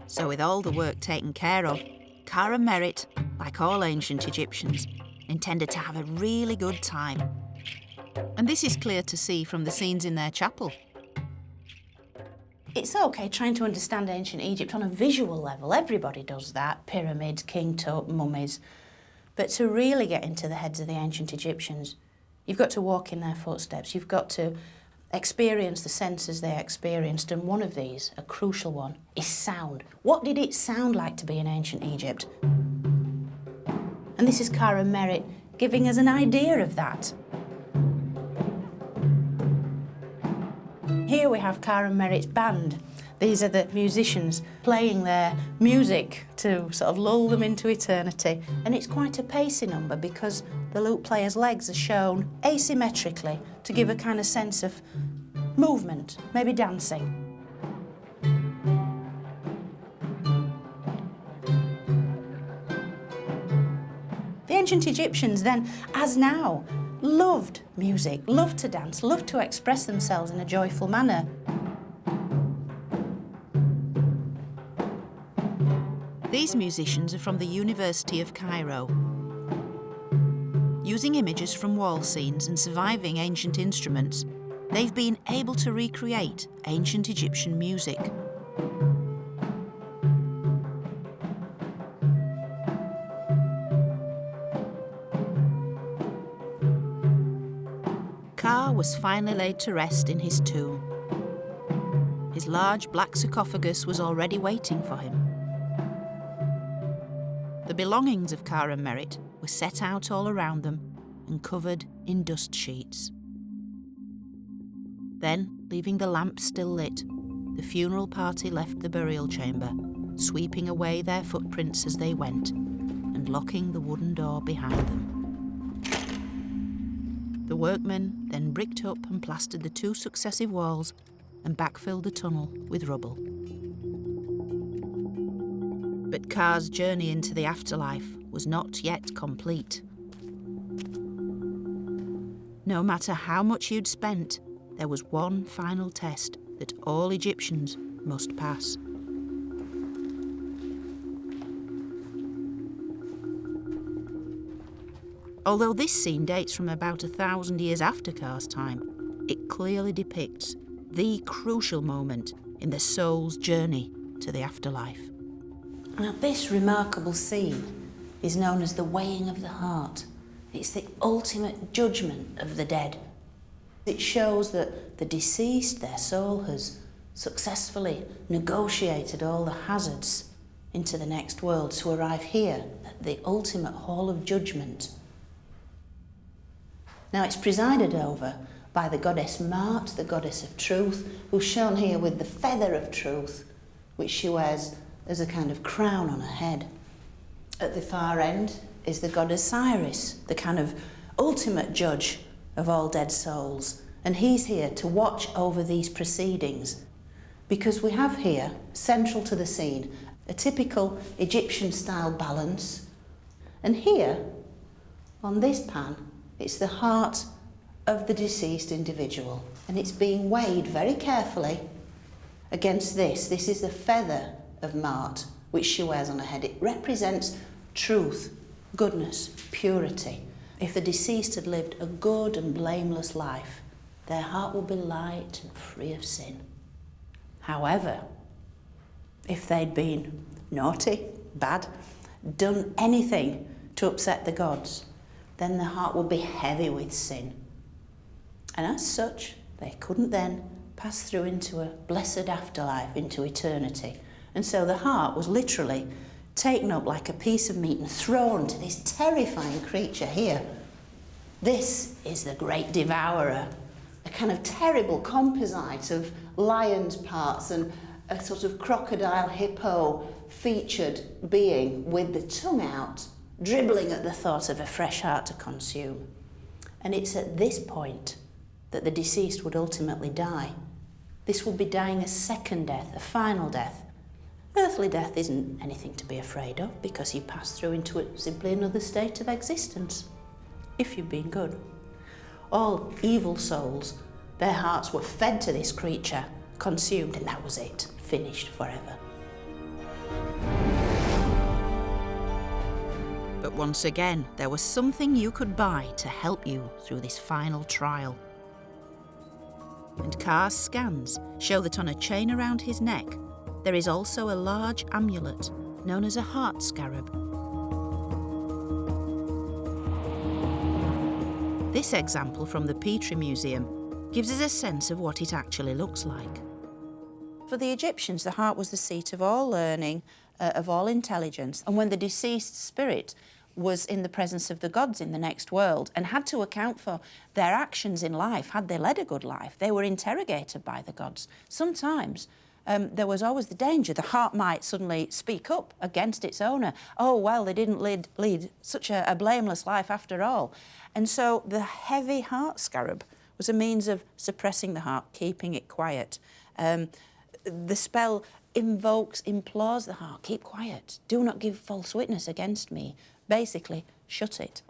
So with all the work taken care of, Ka and Merit, like all ancient Egyptians, intended to have a really good time. And this is clear to see from the scenes in their chapel. It's okay trying to understand ancient Egypt on a visual level. Everybody does that, pyramids, king tut, mummies. But to really get into the heads of the ancient Egyptians, you've got to walk in their footsteps. You've got to experience the senses they experienced, and one of these, a crucial one, is sound. What did it sound like to be in ancient Egypt? And this is Ka and Merit giving us an idea of that. Here we have Ka and Merit's band. These are the musicians playing their music to sort of lull them into eternity. And it's quite a pacey number because the lute player's legs are shown asymmetrically to give a kind of sense of movement, maybe dancing. The ancient Egyptians then, as now, loved music, loved to dance, loved to express themselves in a joyful manner. These musicians are from the University of Cairo. Using images from wall scenes and surviving ancient instruments, they've been able to recreate ancient Egyptian music. Ka was finally laid to rest in his tomb. His large black sarcophagus was already waiting for him. The belongings of Ka and Merritt were set out all around them and covered in dust sheets. Then, leaving the lamp still lit, the funeral party left the burial chamber, sweeping away their footprints as they went and locking the wooden door behind them. The workmen then bricked up and plastered the 2 successive walls and backfilled the tunnel with rubble. But Ka's journey into the afterlife was not yet complete. No matter how much you'd spent, there was one final test that all Egyptians must pass. Although this scene dates from about 1,000 years after Ka's time, it clearly depicts the crucial moment in the soul's journey to the afterlife. Now, this remarkable scene is known as the weighing of the heart. It's the ultimate judgment of the dead. It shows that the deceased, their soul, has successfully negotiated all the hazards into the next world to arrive here at the ultimate hall of judgment. Now, it's presided over by the goddess Mart, the goddess of truth, who's shown here with the feather of truth, which she wears as a kind of crown on her head. At the far end is the god Osiris, the kind of ultimate judge of all dead souls, and he's here to watch over these proceedings, because we have here, central to the scene, a typical Egyptian-style balance, and here, on this pan, it's the heart of the deceased individual, and it's being weighed very carefully against this. This is the feather of Mart, which she wears on her head. It represents truth, goodness, purity. If the deceased had lived a good and blameless life, their heart would be light and free of sin. However, if they'd been naughty, bad, done anything to upset the gods, then the heart would be heavy with sin. And as such, they couldn't then pass through into a blessed afterlife, into eternity. And so the heart was literally taken up like a piece of meat and thrown to this terrifying creature here. This is the great devourer, a kind of terrible composite of lion's parts and a sort of crocodile hippo featured being with the tongue out, dribbling at the thought of a fresh heart to consume. And it's at this point that the deceased would ultimately die. This would be dying a second death, a final death. Earthly death isn't anything to be afraid of because you pass through into it simply another state of existence, if you've been good. All evil souls, their hearts were fed to this creature, consumed, and that was it, finished forever. But once again, there was something you could buy to help you through this final trial. And Ka's scans show that on a chain around his neck, there is also a large amulet known as a heart scarab. This example from the Petrie Museum gives us a sense of what it actually looks like. For the Egyptians, the heart was the seat of all learning, of all intelligence, and when the deceased spirit was in the presence of the gods in the next world and had to account for their actions in life, had they led a good life, they were interrogated by the gods. Sometimes there was always the danger the heart might suddenly speak up against its owner. Oh, well, they didn't lead such a blameless life after all. And so the heavy heart scarab was a means of suppressing the heart, keeping it quiet. The spell implores the heart, keep quiet, do not give false witness against me. Basically, shut it.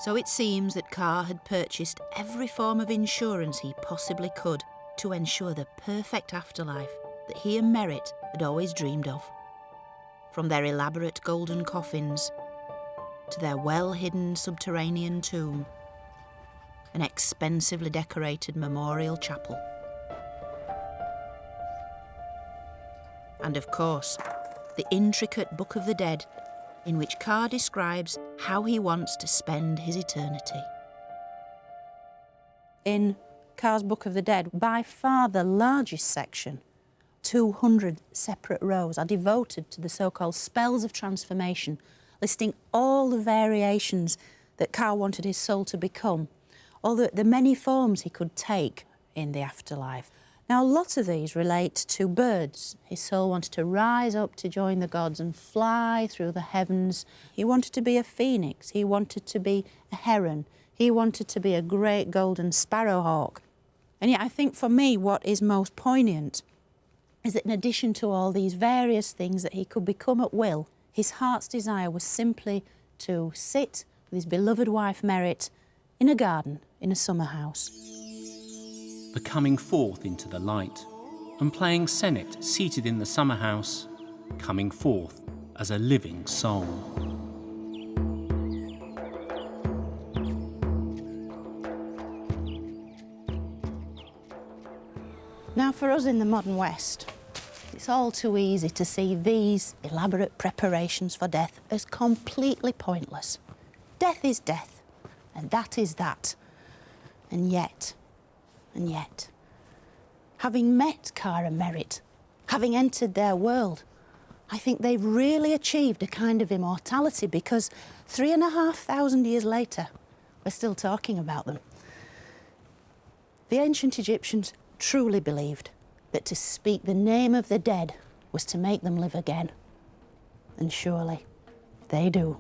So it seems that Ka had purchased every form of insurance he possibly could to ensure the perfect afterlife that he and Merritt had always dreamed of. From their elaborate golden coffins to their well-hidden subterranean tomb, an expensively decorated memorial chapel. And of course, the intricate Book of the Dead, in which Ka describes how he wants to spend his eternity. in Carr's Book of the Dead, by far the largest section, 200 separate rows, are devoted to the so-called spells of transformation, listing all the variations that Carr wanted his soul to become, or the many forms he could take in the afterlife. Now, lots of these relate to birds. His soul wanted to rise up to join the gods and fly through the heavens. He wanted to be a phoenix. He wanted to be a heron. He wanted to be a great golden sparrowhawk. And yet I think for me what is most poignant is that in addition to all these various things that he could become at will, his heart's desire was simply to sit with his beloved wife Merit in a garden in a summer house. The coming forth into the light, and playing Senet seated in the summer house, coming forth as a living soul. Now, for us in the modern West, it's all too easy to see these elaborate preparations for death as completely pointless. Death is death, and that is that. And yet, having met Carr and Merit, having entered their world, I think they've really achieved a kind of immortality, because 3,500 years later, we're still talking about them. The ancient Egyptians truly believed that to speak the name of the dead was to make them live again. And surely they do.